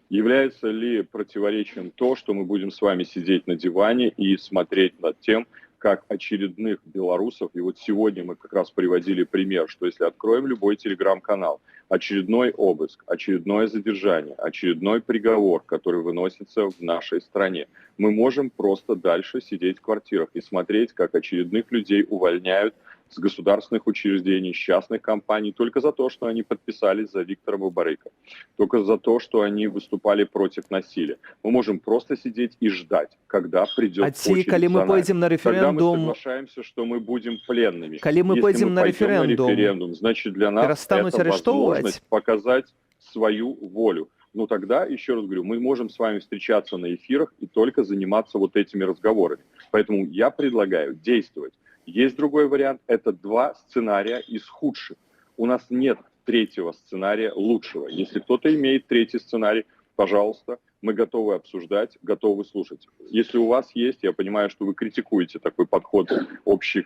Является ли противоречием то, что мы будем с вами сидеть на диване и смотреть над тем, как очередных белорусов, и вот сегодня мы как раз приводили пример, что если откроем любой телеграм-канал, очередной обыск, очередное задержание, очередной приговор, который выносится в нашей стране, мы можем просто дальше сидеть в квартирах и смотреть, как очередных людей увольняют с государственных учреждений, с частных компаний, только за то, что они подписались за Виктора Бабарыка, только за то, что они выступали против насилия. Мы можем просто сидеть и ждать, когда придет очередь коли мы за нами. пойдем на Когда мы референдум, соглашаемся, что мы будем пленными. коли мы Если пойдем мы на пойдем референдум, значит для нас перестанут это арестовывать? возможность показать свою волю. Ну тогда, еще раз говорю, мы можем с вами встречаться на эфирах и только заниматься вот этими разговорами. Поэтому я предлагаю действовать. Есть другой вариант, это 2 сценария из худших. У нас нет 3-го сценария лучшего. Если кто-то имеет 3-й сценарий, пожалуйста, мы готовы обсуждать, готовы слушать. Если у вас есть, я понимаю, что вы критикуете такой подход, общий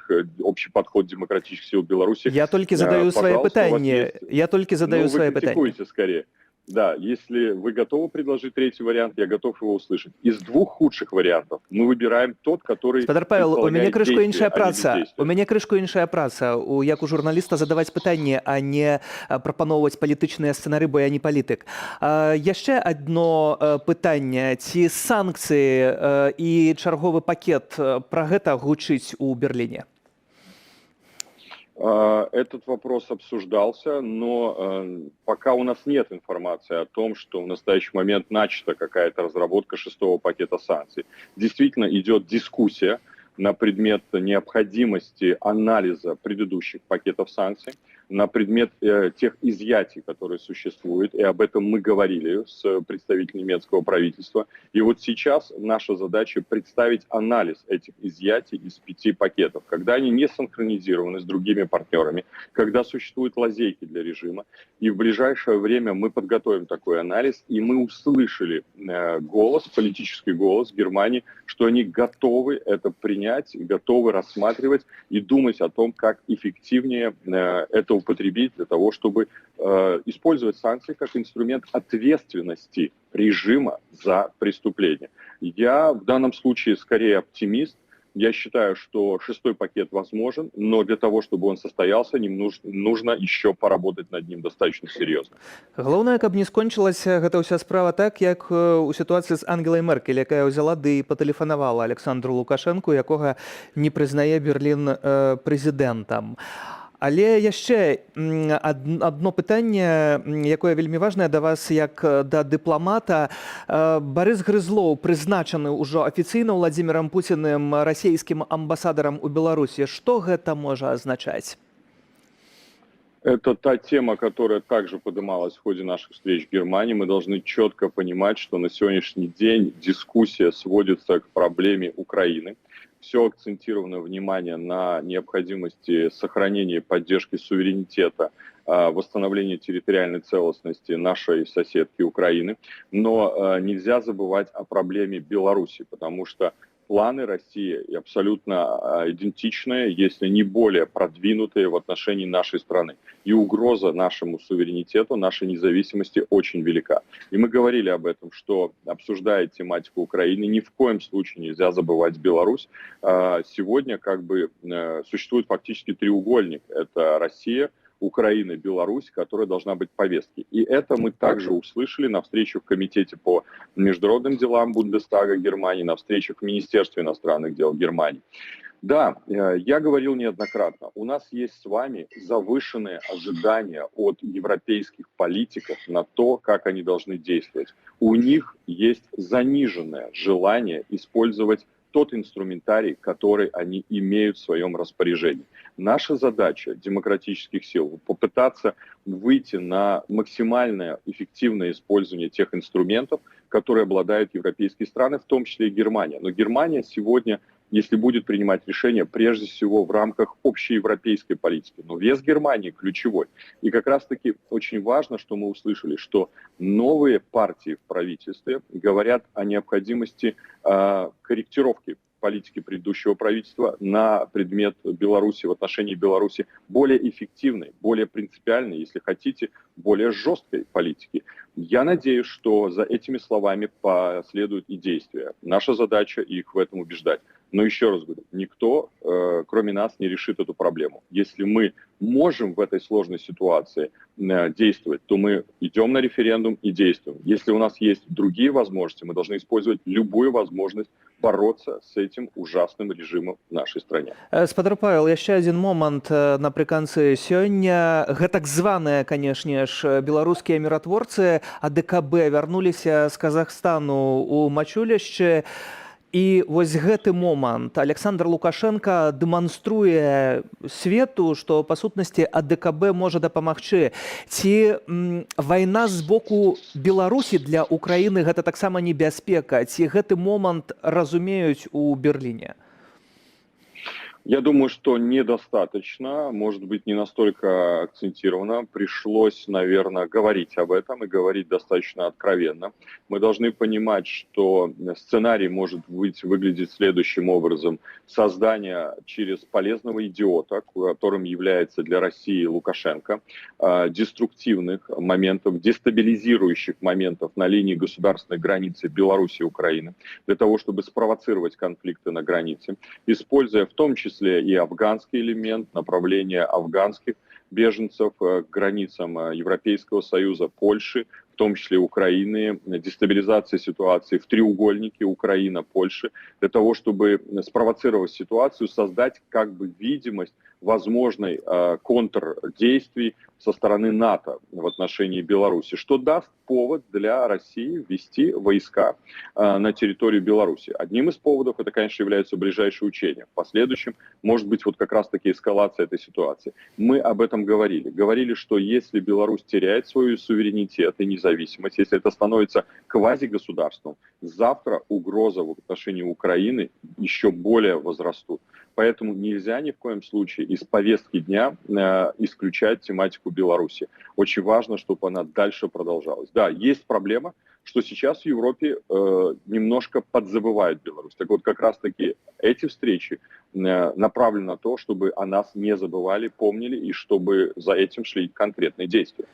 подход демократических сил Беларуси. Я только задаю свои питания. Я только задаю свои вы питания. критикуете скорее. Да, если вы готовы предложить 3-й вариант, я готов его услышать. Из 2 худших вариантов мы выбираем тот, который Спадар Павел, у мяне крышку іншая а не праца. бездействие. У мяне крышку іншая праца. Як у журналіста задаваць пытанні, а не прапаноўваць палітычныя сцэнары, бо я не палітык. Яшчэ адно пытанне. Ці санкцыі і чарговы пакет пра гэта гучыць у Берлине? Этот вопрос обсуждался, но пока у нас нет информации о том, что в настоящий момент начата какая-то разработка 6-го пакета санкций. Действительно идет дискуссия на предмет необходимости анализа предыдущих пакетов санкций, на предмет тех изъятий, которые существуют, и об этом мы говорили с представителем немецкого правительства. И вот сейчас наша задача представить анализ этих изъятий из 5 пакетов, когда они не синхронизированы с другими партнерами, когда существуют лазейки для режима. И в ближайшее время мы подготовим такой анализ, и мы услышали голос, политический голос Германии, что они готовы это принять, готовы рассматривать и думать о том, как эффективнее это употребить для того, чтобы использовать санкции как инструмент ответственности режима за преступление. Я в данном случае скорее оптимист. Я считаю, что 6-й пакет возможен, но для того, чтобы он состоялся, нужно еще поработать над ним достаточно серьезно. Галоўнае, каб не скончылася гэта ўся справа так, як у сітуацыі з Ангелай Меркель, якая ўзяла ды і патэлефанавала Александру Лукашэнку, якога не прызнае Берлін прэзідэнтам. Але яшчэ адно пытанне, якое вельмі важнае да вас як да дыпламата. Барыс Грызлоў прызначаны ўжо афіцыйна Владзімірам Пуціным расійскім амбасадарам у Беларусі. Што гэта можа азначаць? Это та тема, которая также поднималась в ходе наших встреч в Германии. Мы должны четко понимать, что на сегодняшний день дискуссия сводится к проблеме Украины. Все акцентировано внимание на необходимости сохранения и поддержки суверенитета, восстановления территориальной целостности нашей соседки Украины. Но нельзя забывать о проблеме Беларуси, потому что планы России абсолютно идентичные, если не более продвинутые в отношении нашей страны. И угроза нашему суверенитету, нашей независимости очень велика. И мы говорили об этом, что, обсуждая тематику Украины, ни в коем случае нельзя забывать Беларусь. Сегодня существует фактически треугольник. Это Россия, Украина, Беларусь, которая должна быть в повестке. И это мы также услышали на встречах в Комитете по международным делам Бундестага Германии, на встречах в Министерстве иностранных дел Германии. Да, я говорил неоднократно, у нас есть с вами завышенные ожидания от европейских политиков на то, как они должны действовать. У них есть заниженное желание использовать тот инструментарий, который они имеют в своем распоряжении. Наша задача демократических сил – попытаться выйти на максимальное эффективное использование тех инструментов, которые обладают европейские страны, в том числе и Германия. Но Германия сегодня, если будет принимать решения, прежде всего в рамках общеевропейской политики. Но вес Германии ключевой. И как раз-таки очень важно, что мы услышали, что новые партии в правительстве говорят о необходимости корректировки политики предыдущего правительства на предмет Беларуси, в отношении Беларуси более эффективной, более принципиальной, если хотите, более жесткой политики. Я надеюсь, что за этими словами последуют и действия. Наша задача их в этом убеждать. Но еще раз говорю, никто, кроме нас, не решит эту проблему. Если мы можем в этой сложной ситуации действовать, то мы идем на референдум и действуем. Если у нас есть другие возможности, мы должны использовать любую возможность бороться с этим ужасным режимом в нашей стране. Спадар Павел, яшчэ адзін момант напрыканцы сёння. Гэта так званыя, канешне ж, беларускія міратворцы АДКБ вярнуліся з Казахстану у Мачулішчы. І вось гэты момант Александр Лукашенко дэманструе свету, што па сутнасці АДКБ можа дапамагчы. Ці вайна з боку Беларусі для Украіны гэта таксама небяспека? Ці гэты момант разумеюць у Берлине? Я думаю, что недостаточно, может быть, не настолько акцентировано. Пришлось, наверное, говорить об этом и говорить достаточно откровенно. Мы должны понимать, что сценарий может выглядеть следующим образом. Создание через полезного идиота, которым является для России Лукашенко, деструктивных моментов, дестабилизирующих моментов на линии государственной границы Беларуси и Украины, для того, чтобы спровоцировать конфликты на границе, используя в том числе и афганский элемент, направление афганских беженцев к границам Европейского Союза, Польши, в том числе Украины, дестабилизация ситуации в треугольнике Украина-Польша, для того, чтобы спровоцировать ситуацию, создать как бы видимость возможной контрдействий со стороны НАТО в отношении Беларуси, что даст повод для России ввести войска на территорию Беларуси. Одним из поводов это, конечно, являются ближайшие учения. В последующем может быть вот как раз-таки эскалация этой ситуации. Мы об этом говорили. Говорили, что если Беларусь теряет свой суверенитет и независимость, если это становится квазигосударством, завтра угроза в отношении Украины еще более возрастут. Поэтому нельзя ни в коем случае из повестки дня исключать тематику Беларуси. Очень важно, чтобы она дальше продолжалась. Да, есть проблема, что сейчас в Европе немножко подзабывают Беларусь. Так вот, как раз-таки эти встречи направлены на то, чтобы о нас не забывали, помнили, и чтобы за этим шли конкретные действия.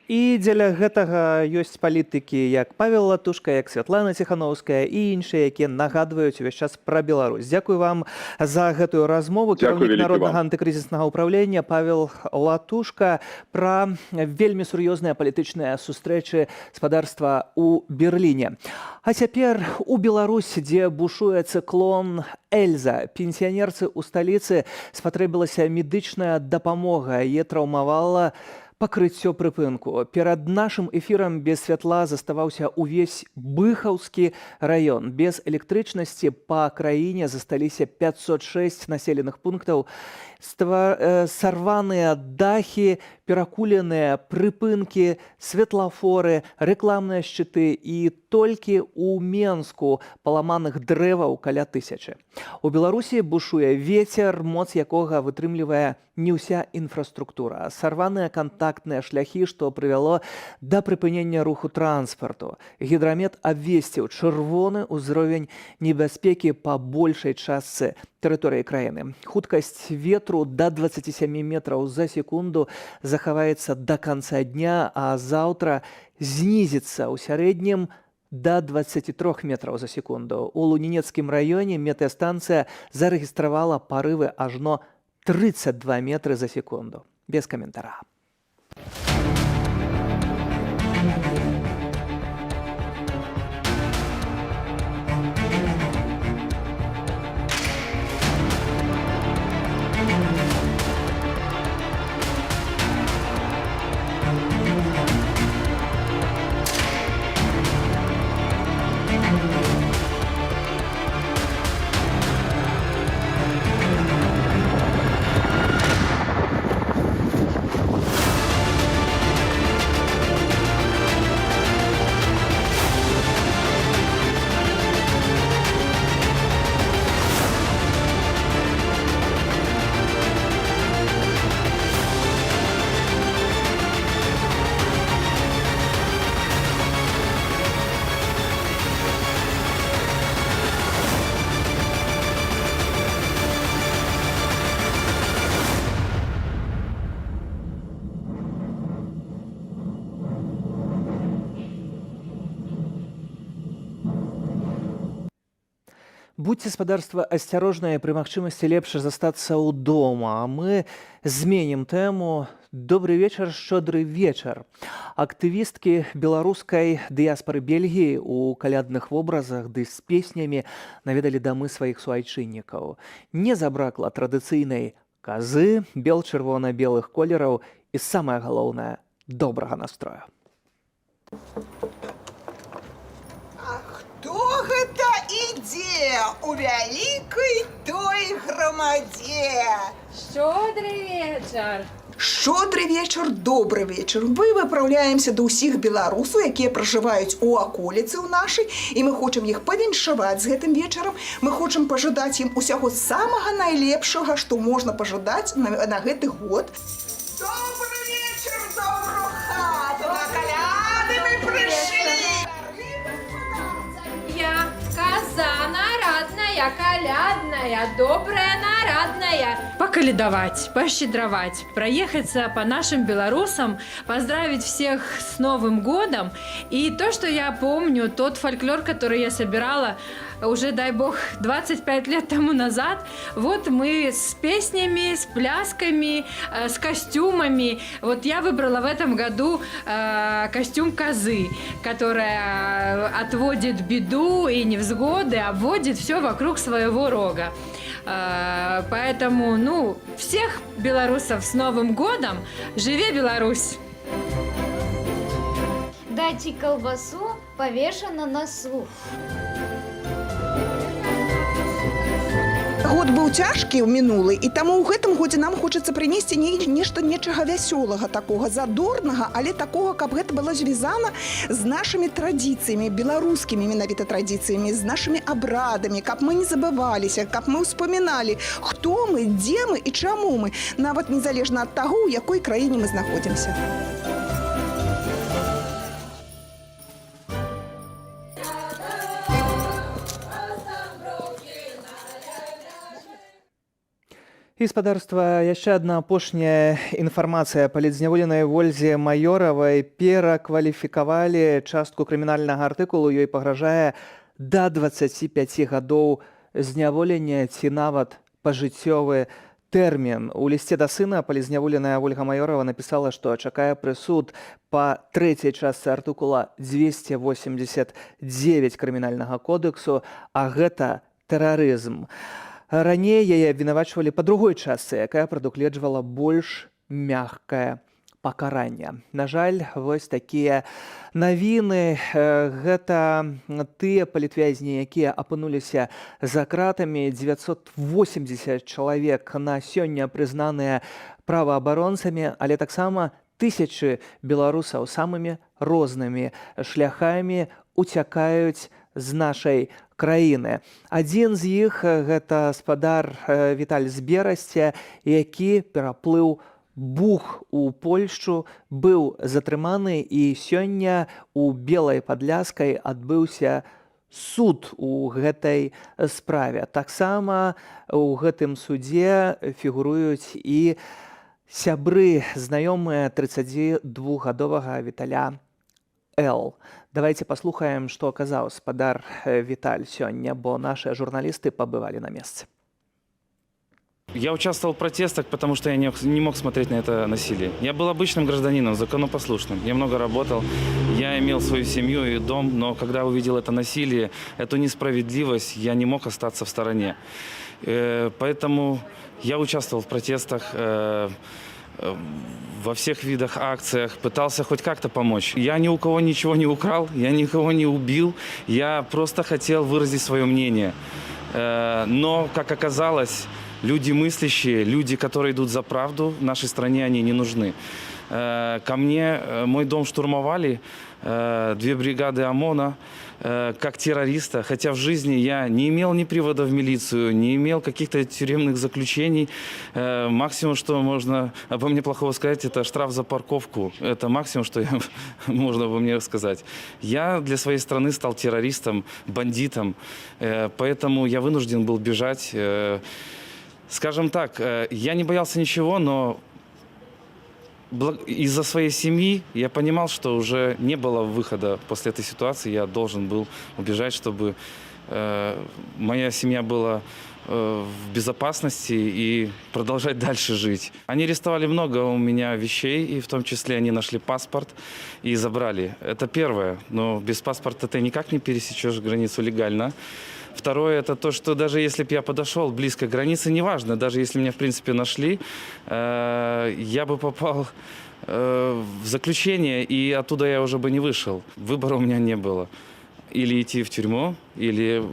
І дзеля гэтага ёсць палітыкі, як Павел Латушка, як Святлана Ціхановская і іншыя, якія нагадваюць увесь час пра Беларусь. Дзякуй вам за гэтую размову. Кіраўнік Народнага антыкрызіснага ўправлення Павел Латушка пра вельмі сур'ёзныя палітычныя сустрэчы спадарства ў Берліне. А цяпер у Беларусі, дзе бушуе цыклон Эльза, пенсіянерцы ў сталіцы спатрэбілася медычная дапамога. Яе траўмавала пакрыццё прыпынку. Перад нашым эфірам без святла заставаўся ўвесь Быхаўскі раён. Без электрычнасці па краіне засталіся 506 населеных пунктаў. Сарваныя дахі, перакуленыя прыпынкі, светлафоры, рэкламныя шчыты і толькі ў Менску паламаных дрэваў каля 1000. У Беларусі бушуе вецер, моц якога вытрымлівае не ўся інфраструктура. Сарваныя кантактныя шляхі, што прывяло да прыпынення руху транспарту. Гідрамет абвесціў чырвоны ўзровень небяспекі па большай частцы тэрыторыі краіны. Хуткасць ветру да 27 метраў за секунду захаваецца да канца дня, а заўтра знізіцца ў сярэднім до 23 метров за секунду. У Лунінецкім раёне метэастанцыя зарэгістравала парывы ажно 32 метры за секунду. Без каментара. Будьте, спадарства, асцярожныя, пры магчымасці лепш застацца ў дома. А мы зменім тэму. Добры вечар, шчодры вечар. Актывісткі беларускай дыяспары Бельгіі у калядных вобразах ды з песнямі наведалі дамы сваіх суайчыннікаў. Не забракла традыцыйнай казы, бел-чырвона-белых колераў і, самае галоўнае, добрага настрою. Хто гэта ідзе у вялікай той грамадзе? Шчодры вечар! Шчодры вечар, добры вечар. Мы выпраўляемся да ўсіх беларусаў, якія пражываюць у аколіцы ў нашай, і мы хочам іх павіншаваць з гэтым вечарам. Мы хочам пажадаць ім усяго самага найлепшага, што можна пажадаць на гэты год. Добры вечар, добру хату, на каляды мы прыйшлі. Я коза нарадная, колядная, добрая, нарадная. Поколядовать, пощедровать, проехаться по нашим белорусам, поздравить всех с Новым годом. И то, что я помню, тот фольклор, который я собирала уже, дай бог, 25 лет тому назад, вот мы с песнями, с плясками, с костюмами. Вот я выбрала в этом году костюм козы, которая отводит беду и невзгоды, обводит все вокруг своего рога. Поэтому, всех белорусов с Новым годом! Живи Беларусь! Дайте колбасу, повешена на носу. Год быў цяжкі ў мінулы, і таму ў гэтым годзе нам хочацца прынесці нечага вясёлага, такога задорнага, але такога, каб гэта было звязана з нашымі традыцыямі, беларускімі менавіта традыцыямі, з нашымі абрадамі, каб мы не забываліся, каб мы ўспаміналі, хто мы, дзе мы і чаму мы, нават незалежна ад таго, у якой краіне мы знаходзімся. І, спадарства, яшчэ адна апошняя інфармацыя. Палітзняволенай Вользе Маёравай перакваліфікавалі частку крымінальнага артыкулу. Ёй пагражае да 25 гадоў зняволення ці нават пажыццёвы тэрмін. У лісце да сына палітзняволеная Ольга Маёрава напісала, што чакае прысуд па трэцяй частцы артыкула 289 крымінальнага кодексу, а гэта тэрарызм. Раней яе абвінавачвалі па другой частцы, якая прадугледжвала больш мяккае пакаранне. На жаль, вось такія навіны. Гэта тыя палітвязні, якія апынуліся за кратамі. 980 чалавек на сёння прызнаныя праваабаронцамі, але таксама тысячы беларусаў самымі рознымі шляхамі уцякаюць з нашай краіны. Адзін з іх гэта спадар Віталь з Берасця, які пераплыў Буг у Польшчу, быў затрыманы, і сёння у Белай Падляскай адбыўся суд у гэтай справе. Таксама у гэтым судзе фігуруюць і сябры, знаёмыя 32-гадовага Віталя Л. Давайте паслухаем, што казаў спадар Віталь сёння, бо наши журналісты пабывалі на месцы. Я участвовал в протестах, потому что я не мог смотреть на это насилие. Я был обычным гражданином, законопослушным. Я много работал, я имел свою семью и дом, но когда увидел это насилие, эту несправедливость, я не мог остаться в стороне. Поэтому я участвовал в протестах, во всех видах акциях, пытался хоть как-то помочь. Я ни у кого ничего не украл, я никого не убил, я просто хотел выразить свое мнение. Но, как оказалось, люди мыслящие, люди, которые идут за правду, в нашей стране они не нужны. Ко мне, мой дом штурмовали 2 бригады ОМОНа как террориста, хотя в жизни я не имел ни привода в милицию, не имел каких-то тюремных заключений. Максимум, что можно обо мне плохого сказать, это штраф за парковку. Это максимум, что можно обо мне сказать. Я для своей страны стал террористом, бандитом, поэтому я вынужден был бежать. Скажем так, я не боялся ничего, но из-за своей семьи я понимал, что уже не было выхода после этой ситуации. Я должен был убежать, чтобы моя семья была в безопасности и продолжать дальше жить. Они арестовали много у меня вещей, и в том числе они нашли паспорт и забрали. Это первое, но без паспорта ты никак не пересечешь границу легально. Второе, это то, что даже если бы я подошел близко к границе, неважно, даже если меня в принципе нашли, я бы попал в заключение, и оттуда я уже бы не вышел. Выбора у меня не было. Или идти в тюрьму, или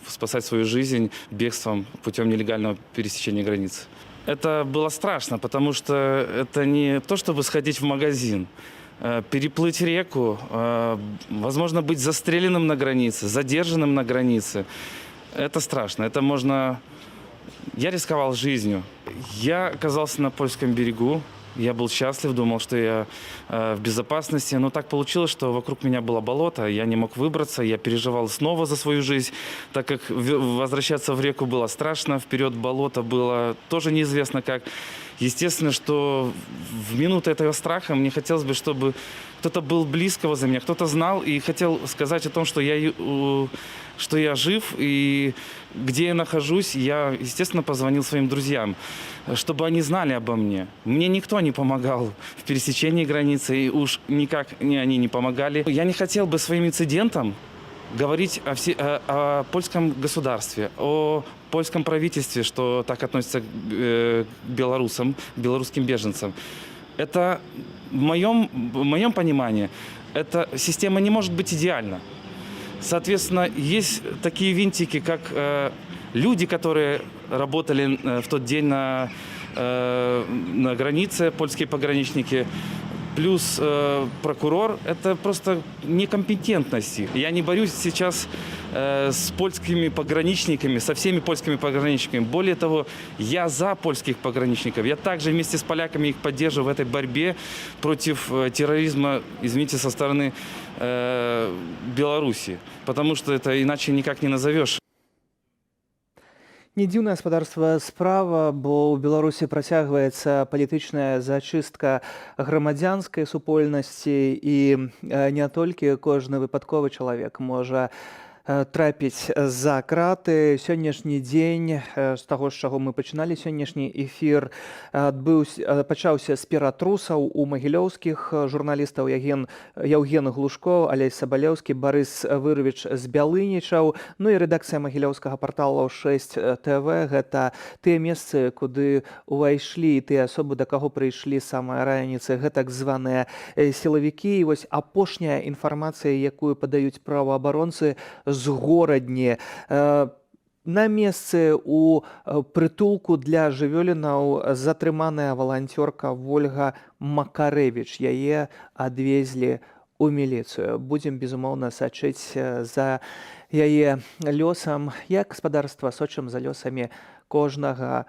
спасать свою жизнь бегством путем нелегального пересечения границы. Это было страшно, потому что это не то, чтобы сходить в магазин. Переплыть реку, возможно, быть застреленным на границе, задержанным на границе. Это страшно. Это можно... Я рисковал жизнью. Я оказался на польском берегу. Я был счастлив, думал, что я в безопасности, но так получилось, что вокруг меня было болото, я не мог выбраться, я переживал снова за свою жизнь, так как возвращаться в реку было страшно, вперед болото было тоже неизвестно как. Естественно, что в минуты этого страха мне хотелось бы, чтобы кто-то был близко возле меня, кто-то знал и хотел сказать о том, что я жив и где я нахожусь. Я, естественно, позвонил своим друзьям, чтобы они знали обо мне. Мне никто не помогал в пересечении границы, и уж никак они не помогали. Я не хотел бы своим инцидентом говорить о польском государстве, о польском правительстве, что так относится к белорусским беженцам. Это в моем понимании, эта система не может быть идеальна. Соответственно, есть такие винтики, как люди, которые работали в тот день на границе, польские пограничники, плюс прокурор, это просто некомпетентность. Я не борюсь сейчас с польскими пограничниками, со всеми польскими пограничниками. Более того, я за польских пограничников. Я также вместе с поляками их поддерживаю в этой борьбе против терроризма, извините, со стороны Беларуси. Потому что это иначе никак не назовешь. Не дзіўная гаспадарства справа, бо ў Беларусі працягваецца палітычная зачыстка грамадзянскай супольнасці, і не толькі кожны выпадковы чалавек можа трапіць за краты. Сённяшні дзень, з таго, з чаго мы пачыналі сённяшні эфір, пачаўся з ператрусаў у магілёўскіх журналістаў Яўген Глушко, Алесь Сабалеўскі, Барыс Вырвіч з Бялынічаў, ну і рэдакцыя магілёўскага партала 6 ТВ. Гэта тыя месцы, куды ўвайшлі тыя асобы, да каго прыйшлі самыя раніцы, гэтак званыя сілавікі. І вось апошняя інфармацыя, якую падаюць праваабаронцы з горадні. На месцы у прытулку для жывёлінаў затрыманая валанцёрка Вольга Макарэвіч. Яе адвезлі ў міліцыю. Будзем, безумоўна, сачыць за яе лёсам, як гаспадарства сочым за лёсамі кожнага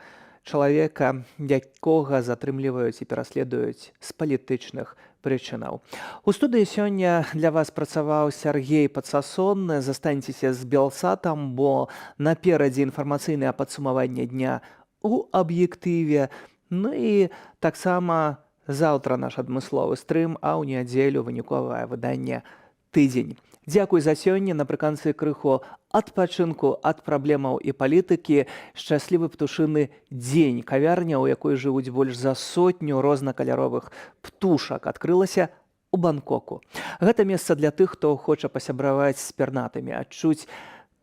чалавека, якога затрымліваюць і пераследуюць з палітычных прычынаў. У студыі сёння для вас працаваў Сергей Падсасон. Застаньцеся з Белсатам, бо наперадзе інфармацыйнае падсумаванне дня у аб'ектыве. Ну і таксама заўтра наш адмысловы стрым, а ў нядзелю выніковае выданне «Тыдзень». Дзякуй за сёння. Напрыканцы крыху адпачынку ад праблемаў і палітыкі. Шчаслівы птушыны дзень. Кавярня, у якой жывуць больш за 100 рознакаляровых птушак, адкрылася ў Бангкоку. Гэта месца для тых, хто хоча пасябраваць з пернатымі, адчуць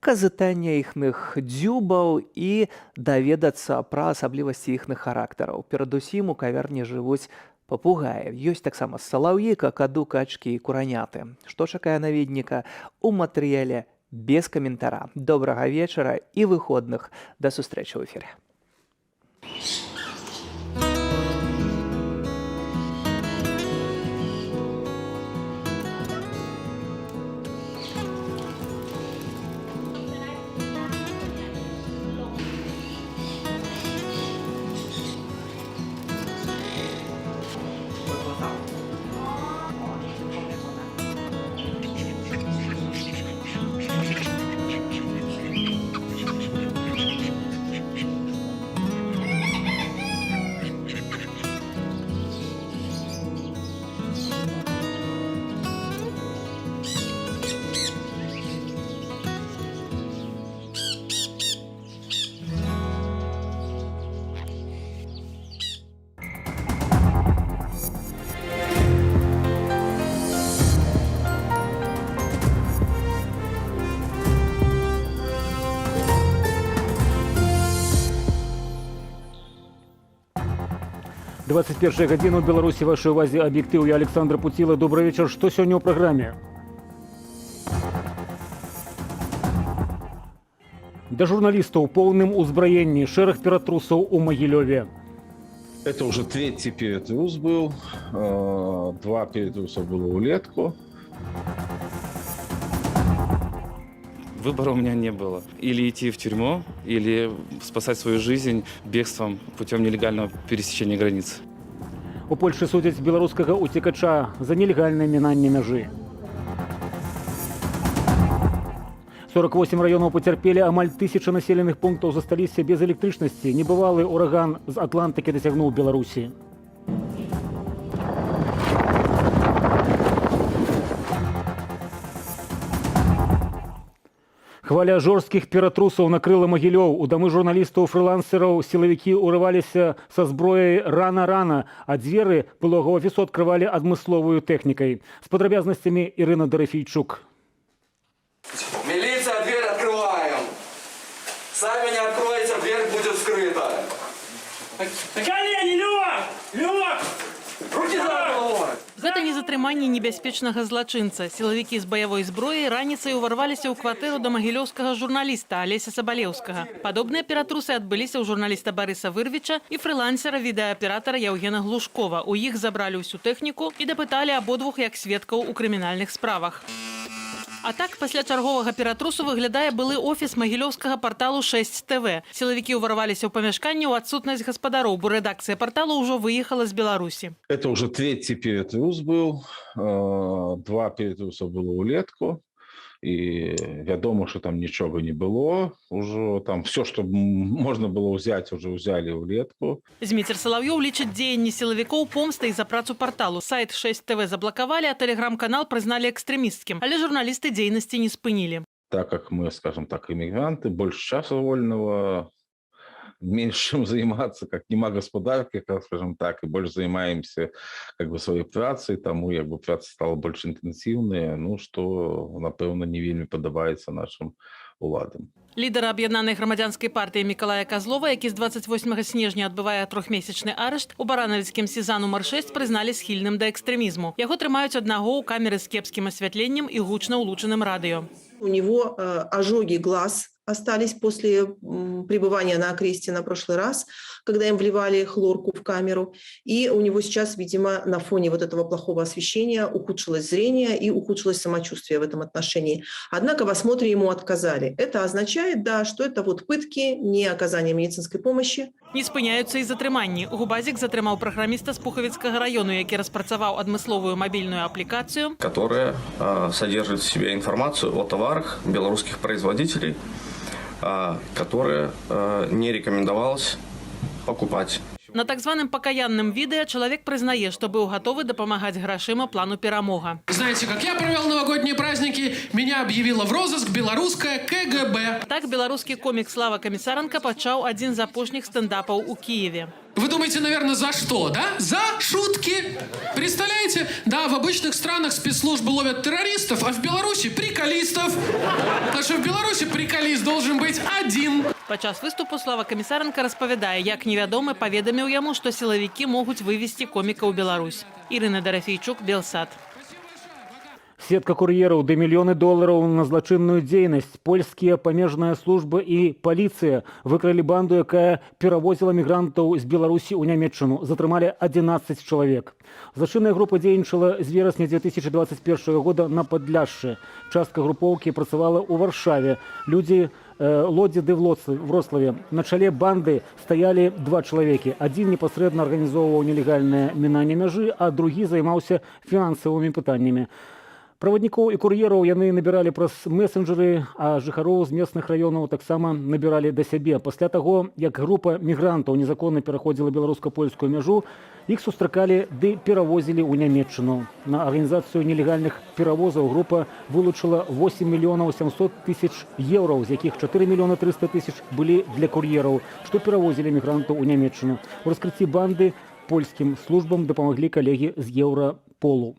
казытанне іхных дзюбаў і даведацца пра асаблівасці іхных характараў. Перадусім у кавярні жывуць папугаі. Ёсць таксама салаўі, какаду, качкі і кураняты. Што чакае наведніка у матэрыяле без каментара. Добрага вечара і выходных. Да сустрэчы ў эфіры. 21 гадзіна ў Беларусі, вашай увазе аб'ектыў. Я Александр Пуціла. Добрый вечар. Што сёння ў праграме? Да журналістаў у поўным узбраенні, шэраг ператрусаў у Магілёве. Это уже третий перетрус был. 2 перетруса было улетку. Выбора у меня не было. Или идти в тюрьму, или спасать свою жизнь бегством путем нелегального пересечения границ. У Польшы судзяць беларускага уцекача за нелегальнае мінанне мяжы. 48 раёнаў пацярпелі, амаль 1000 населеных пунктаў засталіся без электрычнасці. Небывалы ураган з Атлантыкі дасягнуў Беларусі. Хваля жорсткіх ператрусаў накрыла Магілёў. У дамы журналістаў-фрылансераў сілавікі ўрываліся са зброяй рана-рана, а дзверы былога офісу адкрывалі адмысловую тэхнікай. З падрабязнасцямі Ірына Дарафейчук. Милиция, дверь открываем. Сами не откроете, дверь будет вскрыта. Колени, Лёг! Лёг! Руки за голову! Гэта не затрыманне небяспечнага злачынца. Сілавікі з баявой зброяй раніцай уварваліся ў кватэру да магілёўскага журналіста Алеся Сабалеўскага. Падобныя ператрусы адбыліся ў журналіста Барыса Вырвіча і фрылансера відэааператара Яўгена Глушкова. У іх забралі ўсю тэхніку і дапыталі абодвух як сведкаў у крымінальных справах. А так, пасля чарговага ператрусу выглядае былы офіс магілёўскага парталу 6 ТВ. Сілавікі ўварваліся ў памяшканне ў адсутнасць гаспадароў, бо рэдакцыя парталу ўжо выехала з Беларусі. Это уже третий перетрус был. 2 перетруса было улетку. И вядома, что там ничего не было. Уже там все, что можно было взять, уже взяли улетку. Зміцер Салаўёў лічыць дзеянні сілавікоў помстай за працу парталу. Сайт 6 ТВ заблокавали, а телеграм-канал признали экстремистским. Але журналисты дзейнасці не спынили. Так как мы, скажем так, иммигранты, больше часа вольного, меньше чем заниматься, как нема господарки, как, скажем так, и больше занимаемся как бы своей працей, тому как бы праца стала больше интенсивной, ну, что, напевно, не вельмі подобається нашим уладам. Лідара аб'яднанай грамадзянскай партыі Мікалая Казлова, які з 28 снежня адбывае 3-месячны арышт, у баранавіцкім СІЗА нумар 6 прызналі схільным да экстрэмізму. Яго трымаюць аднаго ў камеры з кепскім асвятленнем і гучна ўлучаным радыё. У него ожоги глаз остались после пребывания на окресте на прошлый раз, когда им вливали хлорку в камеру. И у него сейчас, видимо, на фоне вот этого плохого освещения ухудшилось зрение и ухудшилось самочувствие в этом отношении. Однако в осмотре ему отказали. Это означает, да, что это вот пытки, не оказание медицинской помощи. Не спыняюцца і затрыманні. Губазік затрымаў праграміста з Пухавіцкага району, які распрацаваў адмысловую мобильную аппликацию, которая содержит в себе информацию о товарах белорусских производителей, которые не рекомендовалось покупать. На так званым пакаянным відэа чалавек прызнае, што быў гатовы дапамагаць грашыма плану перамога. Знаете, как я провел новогодние праздники, меня объявило в розыск белорусское КГБ. Так беларускі комік Слава Камісаранка пачаў адзін з апошніх стендапаў у Киеве. Вы думаете, наверное, за что, да? За шутки. Представляете? Да, в обычных странах спецслужбы ловят террористов, а в Беларуси приколистов. Потому что в Беларуси приколист должен быть один. Падчас выступу Слава Камісаранка распавядае, як невядомы паведаміў яму, што сілавікі могуць вывезці коміка ў Беларусь. Ірына Дарафейчук, Белсат. Сетка кур'ераў ды мільёны долараў на злачынную дзейнасць. Польскія памежная служба і паліцыя выкралі банду, якая перавозіла мігрантаў з Беларусі ў Нямецчыну. Затрымалі 11 чалавек. Злачынная група дзейнічала з верасня 2021 года на Падляшшы. Частка групоўкі працавала ў Варшаве. Людзі Лодзі ды Вроцлаве. На чале банды стаялі 2 чалавекі. Адзін непасрэдна арганізоўваў нелегальнае мінанне мяжы, а другі займаўся фінансавымі пытаннямі. Праваднікоў і кур'ераў яны набіралі праз месенджеры, а жыхароў з местных раёнаў таксама набіралі да сябе. Пасля таго, як група мігрантаў незаконна пераходзіла беларуска-польскую мяжу, іх сустракалі ды перавозілі ў Нямецчыну. На арганізацыю нелегальных перавозаў група вылучыла 8 мільёнаў 700 тысяч еўраў, з якіх 4 мільёны 300 тысяч былі для кур'ераў, што перавозілі мігрантаў у Нямецчыну. У раскрыцці банды польскім службам дапамаглі калегі з Еўраполу.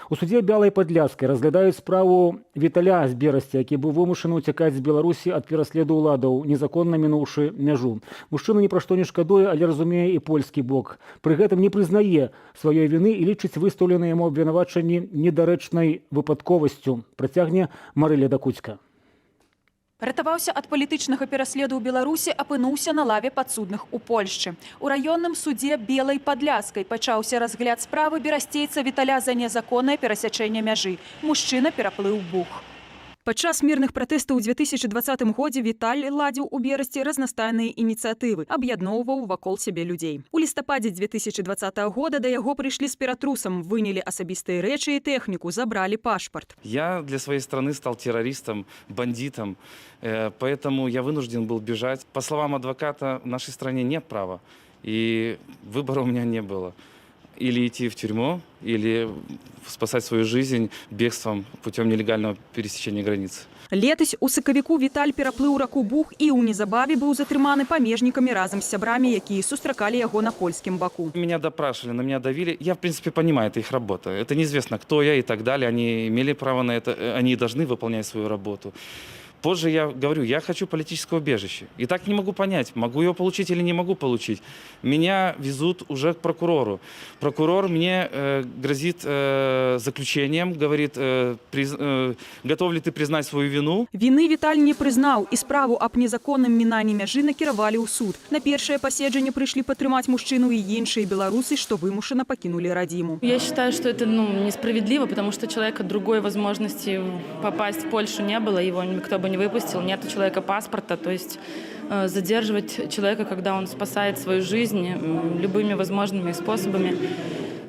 У суде Бялай Падляскай разглядаюць справу Віталя з Берасці, які быў вымушаны ўцякаць з Беларусі ад пераследу ўладаў, незаконна мінуўшы мяжу. Мужчына ні пра што не шкадуе, але разумее і польскі бок. Пры гэтым не прызнае сваёй віны і лічыць выстаўленыя яму абвінавачанні недарэчнай выпадковасцю. Працягне Марыля Дакуцька. Ратаваўся ад палітычнага пераследу ў Беларусі, апынуўся на лаве падсудных у Польшчы. У раённым судзе Белай Падляскай пачаўся разгляд справы берасцейца Віталя за незаконнае перасячэнне мяжы. Мужчына пераплыў Буг. Падчас мірных пратэстаў у 2020 годзе Віталь ладзіў у Берасці разнастайныя ініцыятывы, аб'ядноўваў вакол сябе людзей. У лістападзе 2020 года да яго прыйшлі з ператрусам, вынялі асабістыя рэчы і тэхніку, забралі пашпарт. Я для своей страны стал террористом, бандитом, поэтому я вынужден был бежать. По словам адвоката, в нашей стране нет права, и выбора у меня не было. Или идти в тюрьму, или спасать свою жизнь бегством путем нелегального пересечения границы. Летась у сакавіку Віталь пераплыў раку Буг і ў незабаве быў затрыманы памежнікамі разам з сябрамі, якія сустракалі яго на польскім баку. Меня допрашивали, на меня давили. Я, в принципе, понимаю, это их работа. Это неизвестно, кто я и так далее. Они имели право на это, они должны выполнять свою работу. Позже я говорю, я хочу политическое убежище. И так не могу понять, могу его получить или не могу получить. Меня везут уже к прокурору. Прокурор мне грозит заключением, говорит, готов ли ты признать свою вину. Вины Віталь не прызнаў, і справу аб незаконным мінанні мяжы накіравалі ў суд. На першае паседжанне прыйшлі падтрымаць мужчыну і іншыя беларусы, што вымушана пакінулі радзіму. Я считаю, что это несправедливо, потому что человека другой возможности попасть в Польшу не было, его никто бы не выпустил, нет у человека паспорта, то есть задерживать человека, когда он спасает свою жизнь любыми возможными способами.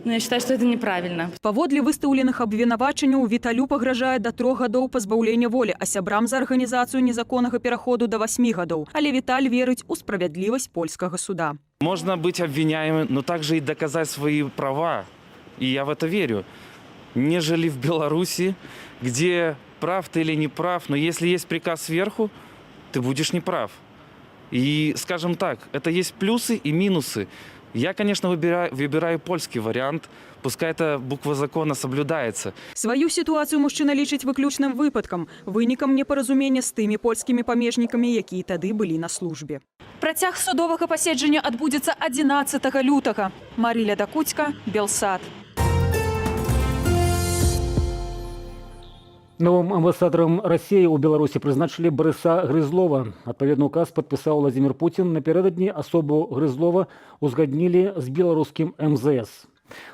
Но я считаю, что это неправильно. Паводле выстаўленых абвінавачанняў Віталю пагражае да 3 гадоў пазбаўлення волі, а сябрам за арганізацыю незаконнага пераходу да 8 гадоў. Але Віталь верыць у справядлівасць польскага суда. Можно быть обвиняемым, но также и доказать свои права. И я в это верю. Нежели в Беларуси, где прав ты или не прав, но если есть приказ сверху, ты будешь неправ. И, скажем так, это есть плюсы и минусы. Я, конечно, выбираю польский вариант, пускай эта буква закона соблюдается. Сваю сітуацыю мужчына лічыць выключным выпадкам, вынікам непаразумення з тымі польскімі памежнікамі, якія тады былі на службе. Працяг судовага паседжання адбудзецца 11 лютага. Марыля Дакуцька, Белсад. Новым амбасадарам России у Беларуси прызначылі Барыса Грызлова. Адпаведны указ падпісаў Владимир Путин. Напярэдадні асобу Грызлова узгаднілі з беларускім МЗС.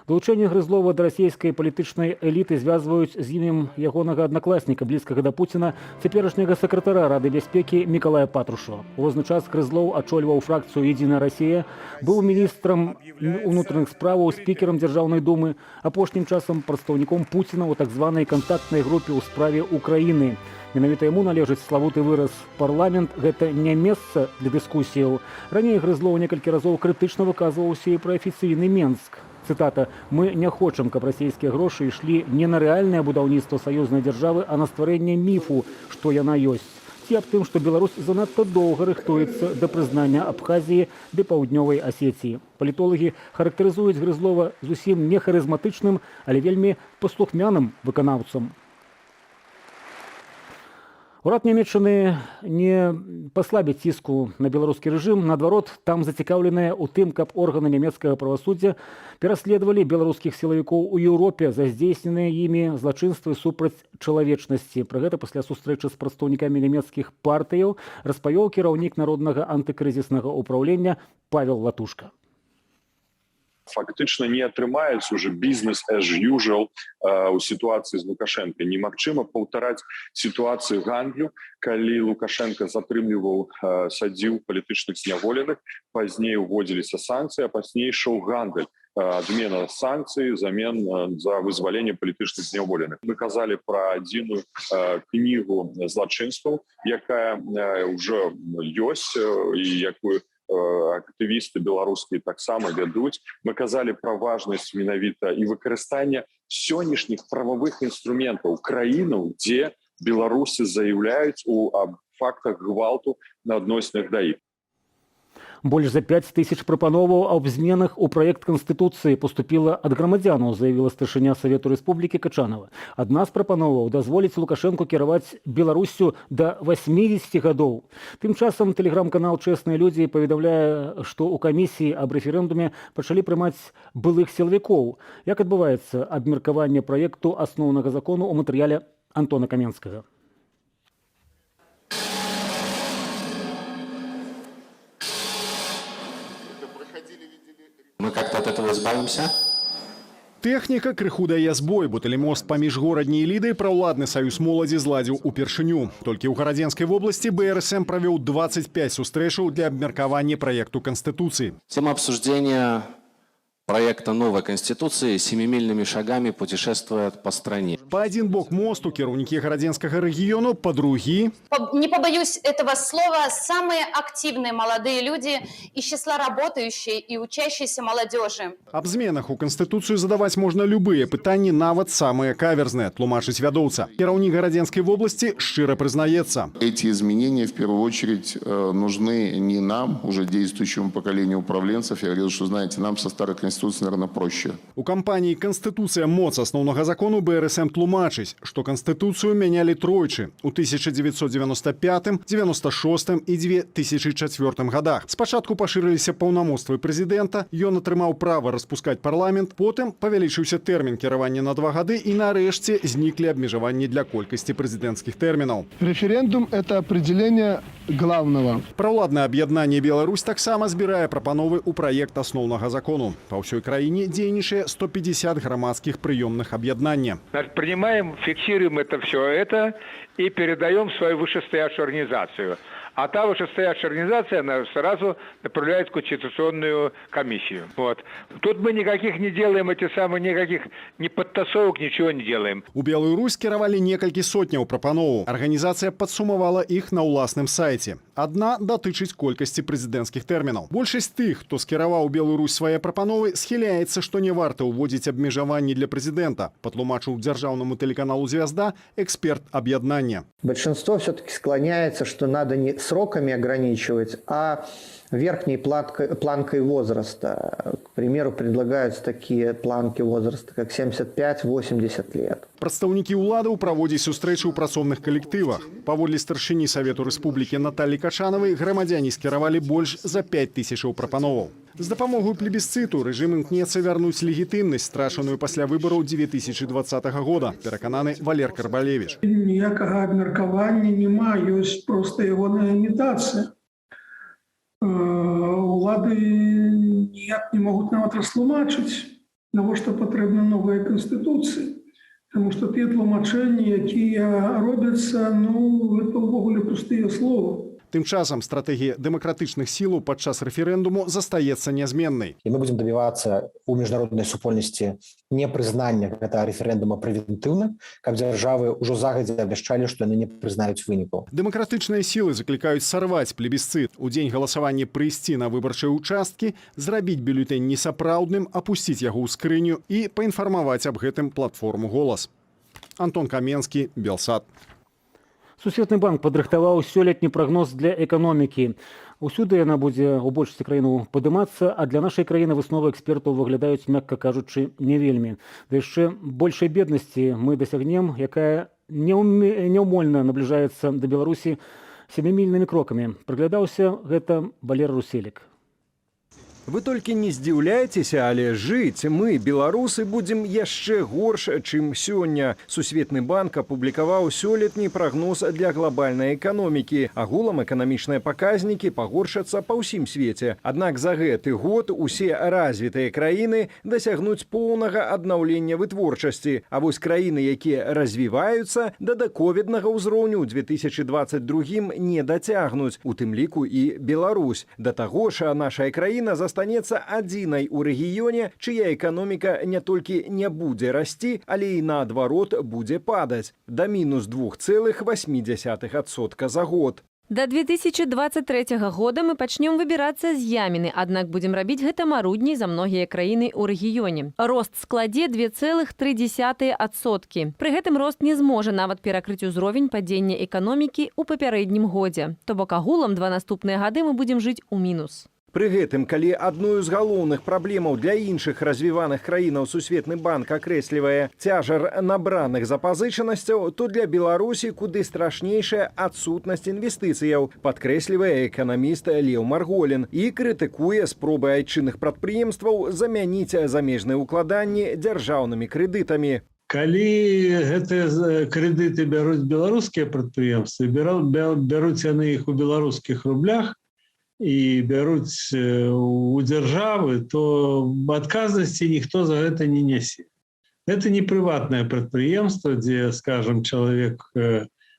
Далучэнне Грызлова да расійскай палітычнай эліты звязваюць з імем ягонага аднакласніка, блізкага да Пуціна, цяперашняга сакратара Рады бяспекі Мікалая Патрушева. У возны час Грызлоў ачольваў фракцыю «Единая Россия», быў міністрам унутраных справаў, спікерам Дзяржаўнай думы, апошнім часам прадстаўніком Пуціна ў так званай кантактнай групе ў справе Украіны. Менавіта яму належыць славуты выраз «парламент» – гэта не месца для дыскусіяў. Раней Грызлоў некалькі разоў крытычна выказваўся і пра афіцыйны Менск. Цитата: «Мы не хочам, каб расійскія грошы ішлі не на рэальнае будаўніцтва саюзнай дзяржавы, а на стварэнне міфу, што яна ёсць. Ці аб тым, што Беларусь занадта доўга рыхтуецца да прызнання Абхазіі ды Паўднёвай Асеціі». Палітолагі характарызуюць Грызлова зусім не харызматычным, але вельмі паслухмяным выканаўцам. Урад Нямецчыны не паслабіць ціску на беларускі рэжым, наадварот, там зацікаўленыя ў тым, каб органы нямецкага правасуддзя пераследавалі беларускіх сілавікоў у Еўропе за здзейсненыя імі злачынствы супраць чалавечнасці. Пра гэта пасля сустрэчы з прадстаўнікамі нямецкіх партыяў распавёў кіраўнік народнага антыкрызіснага ўпраўлення Павел Латушка. Фактычна не атрымаецца уже бізнес as usual у сітуацыі з Лукашенко. Немагчыма паўтараць сітуацыю гандлю, калі Лукашенко затрымліваў, садзіў палітычных зняволеных, пазней уводзіліся санкцыі, а пазней ішоў гандаль. Адмена санкцый замен за вызваленне палітычных зняволеных. Мы казалі пра адзіную кнігу злачынстваў, якая ўжо ёсць і якую актывісты беларускія таксама вядуць. Мы казалі пра важнасць менавіта і выкарыстання сённяшніх прававых інструментаў краінаў, дзе беларусы заяўляюць аб фактах гвалту на адносінах да іх. Больш за 5000 прапановаў аб зменах у праект Канстытуцыі поступіла ад грамадзянаў, заявіла старшыня Савету Рэспублікі Качанова. Адна з прапановаў дазволіць Лукашэнку кіраваць Беларуссю да 80 гадоў. Тым часам тэлеграм-канал «Чэсныя людзі» паведамляе, што ў камісіі аб рэферэндуме пачалі прымаць былых сілавікоў. Як адбываецца абмеркаванне праекту асноўнага закону ў матэрыяле Антона Каменскага. Мы как-то от этого избавимся? Тэхніка крыху дае збой, бо тэлемост паміж горадняй і Лідай праўладны саюз моладзі зладзіў упершыню. Толькі ў Гарадзенскай вобласці БРСМ правёў 25 сустрэчаў для абмеркавання праекту Конституции. Тема обсуждения проекта новой Конституции семимильными шагами путешествует по стране. По один бок мосту кіраўнікі Гарадзенскага рэгіёну, по другі... Не побоюсь этого слова, самые активные молодые люди из числа работающей и учащейся молодежи. Аб зменах у Конституцию задаваць можна любыя пытанні, нават самыя каверзныя, тлумачыць вядоўца. Кіраўнік Гарадзенскай вобласці шчыра прызнаецца. Эти изменения в первую очередь нужны не нам, уже действующему поколению управленцев. Я говорил, что, знаете, нам со старой Конституцией, наверное, проще. У кампании «Конституция. Моц основного закону» БРСМ тлумачыць, што Конституцию меняли тройчы у 1995, 96 и 2004 годах. Спачатку пашырыліся паўнамоцтвы прэзідэнта, ён атрымаў права распускаць парламент, потым павялічыўся тэрмін кіравання на 2 гады і нарэшце зніклі абмежаванні для колькасці прэзідэнцкіх тэрмінаў. Референдум – это определение главного. Правладнае аб'яднанне «Беларусь» таксама збірае прапановы ў праект асноўнага закону. Па ўсёй краіне дзейнічае 150 грамадскіх прыёмных объединения. Принимаем, фиксируем это все и передаем в свою вышестоящую организацию. А та вышестоящая организация она сразу направляет в Конституционную комиссию. Вот. Тут мы никаких не делаем, никаких ни подтасовок, ничего не делаем. У Белую Русь кіравалі некалькі сотняў прапановаў. Арганізацыя падсумавала іх на ўласным сайце. Адна датычыць колькасці прэзідэнцкіх тэрмінаў. Большасць тых, хто скіраваў Белую Русь свае прапановы, схіляецца, што не варта ўводзіць абмежаванні для прэзідэнта, патлумачыў дзяржаўнаму телеканалу «Звезда» эксперт объединения. Большинство все-таки склоняется, что надо не сроками ограничивать, а верхней планкой возраста. К примеру, предлагаются такие планки возраста, как 75-80 лет. Прадстаўнікі ўладаў праводзяць сустрэчы ў працоўных калектывах. Паводле старшыні Савету Рэспублікі Натальи Качанавай грамадзяне скіравалі больш за 5000 прапановаў. З дапамогай плебісцыту рэжым імкнецца вярнуць легітымнасць, страчаную пасля выбараў 2020 года, перакананы Валер Карбалевич. Ніякага абмеркавання няма, ёсць проста ягоная імітацыя. Улады ніяк не могуць нават растлумачыць, навошта патрэбна новая Конституцыя. Потому что те тлумачэнні, якія робяцца, это ўвогуле пустыя словы. Тым часам стратегія дэмакратычных сілаў падчас рэферэндуму застаецца нязменнай. И мы будем добиваться у международной супольности непризнания этого референдума превентивно, как державы уже загодя обещали, что они не признают выников. Дэмакратычныя сілы заклікаюць сарваць плебісцыт. У дзень галасавання прыйсці на выбарчыя участкі, зрабіць бюлетень несапраўдным, апусціць яго ў скрыню і паінфармаваць аб гэтым платформу «Голас». Антон Каменскі, Белсат. Сусветны банк падрыхтаваў сёлетні прагноз для эканомікі. Усюды яна будзе ў большасці краіну падымацца, а для нашай краіны высновы экспертаў выглядаюць, мякка кажучы, не вельмі. Да яшчэ большай беднасці мы дасягнем, якая няўмольна набліжаецца да Беларусі семімільнымі крокамі. Прыглядаўся гэта Валер Руселік. Вы толькі не здзіўляйцеся, але жыць мы, беларусы, будзем яшчэ горш, чым сёння. Сусветны банк апублікаваў сёлетні прагноз для глобальнай эканомікі. Агулам эканамічныя паказнікі пагоршацца па ўсім свеце. Аднак за гэты год усе развітыя краіны дасягнуць поўнага аднаўлення вытворчасці. А вось краіны, якія развіваюцца, да ковіднага ўзроўню ў 2022 не дацягнуць, у тым ліку і Беларусь. Да таго ж нашая краіна застанецца адзінай у рэгіёне, чыя эканоміка не толькі не будзе расці, але і наадварот будзе падаць да мінус 2,8% за год. До 2023 года мы пачнем выбірацца з яміны, аднак будзем рабіць гэта марудней за многія краіны ў рэгіёне. Рост складзе 2,3%. Пры гэтым рост не зможа нават перакрыць узровень падзення эканомікі ў папярэднім годзе. То бок агулам 2 наступныя гады мы будзем жыць у мінус. Пры гэтым, калі адную з галоўных праблемаў для іншых развіваных краінаў Сусветны банк акрэслівае цяжар набраных запазычанасцяў, то для Беларусі куды страшнейшая адсутнасць інвестыцыяў, падкрэслівае эканаміст Леў Марголін і крытыкуе спробы айчынных прадпрыемстваў замяніць замежныя ўкладанні дзяржаўнымі крэдытамі. Калі гэтыя крэдыты бяруць беларускія прадпрыемствы, бяруць яны іх у беларускіх рублях, і бяруць у дзяржавы, то адказнасці ніхто за гэта не нясе. Гэта не прыватнае прадпрыемства, дзе, скажам, чалавек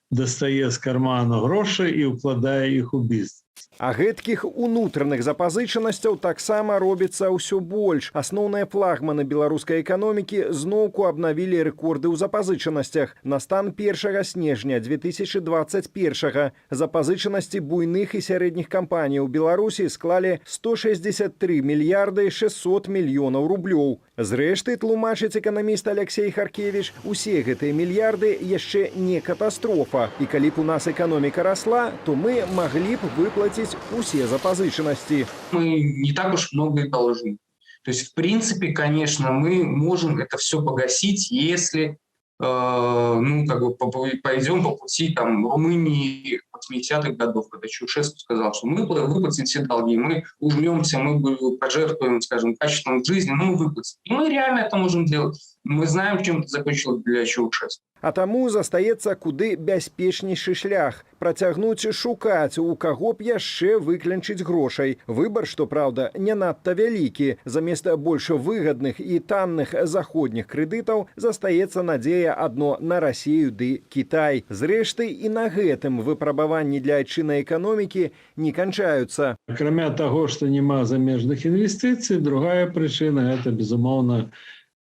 дастае з карману грошы і ўкладае іх у бізнес. А гэткіх унутраных запазычанасцяў таксама робіцца ўсё больш. Асноўныя флагманы беларускай эканомікі зноўку абнавілі рэкорды ў запазычанасцях. На стан 1 снежня 2021 запазычанасці буйных і сярэдніх кампаній у Беларусі склалі 163 мільярды 600 мільёнаў рублёў. Зрэшты, тлумачыць эканаміст Алексей Харкевіч, усе гэтыя мільярды яшчэ не катастрофа. І калі б у нас эканоміка расла, то мы маглі б выплаціць усе запозыченности. Мы не так уж много и должны. То есть, в принципе, конечно, мы можем это все погасить, если пойдем по пути Румынии 80-х годов, когда Чаушеску сказал, что мы выплатим все долги, мы ужмемся, мы пожертвуем, скажем, качеством жизни, мы выплатим. И мы реально это можем делать. Мы знаем, чем это закончилось для Чаушеску. А таму застаецца куды бяспечнейшы шлях – працягнуць шукаць, у каго б яшчэ выклянчыць грошай. Выбар, што праўда, не надта вялікі. Замест больш выгадных і танных заходніх крэдытаў застаецца надзея адно на Расію ды Кітай. Зрэшты, і на гэтым выпрабаванні для айчыннай эканомікі не канчаюцца. Акрамя таго, што няма замежных інвестыцый, другая прычына – гэта, безумоўна,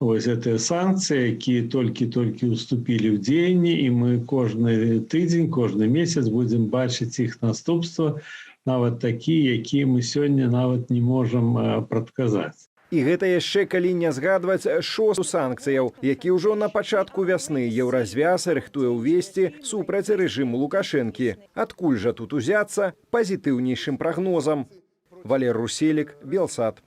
вось гэтыя санкцыі, якія толькі уступілі ў дзеянні, і мы кожны тыдзень, кожны месяц будзем бачыць іх наступства, нават такія, якія мы сёння нават не можам прадказаць. І гэта яшчэ калі не згадваць шосту санкцыяў, які ўжо на пачатку вясны Еўразвяз рыхтуе ўвесці супраць рэжыму Лукашэнкі. Адкуль жа тут узяцца пазітыўнейшым прагнозам? Валер Руселік, Белсат.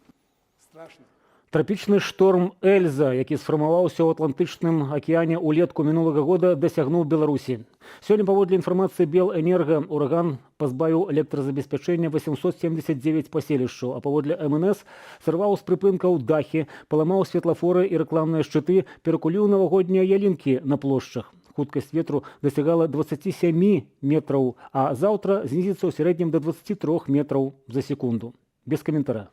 Трапічны шторм Эльза, які сфармаваўся ў Атлантычным акіяне ўлетку мінулага года, дасягнуў Беларусі. Сёння, паводле інфармацыі Белэнерга, ураган пазбавіў электразабеспячэння 879 паселішчаў, а паводле МНС сарваў з прыпынкаў дахі, паламаў светлафоры і рэкламныя шчыты, перакуліў навагоднія ялінкі на плошчах. Хуткасць ветру дасягала 27 метраў, а заўтра знізіцца ў сярэднім да 23 метраў за секунду. Без каментара.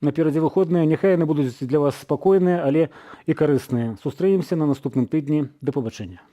Наперадзе выходныя, няхай яны будуць для вас спакойныя, але і карысныя. Сустрэнемся на наступным тыдні. Да пабачэння.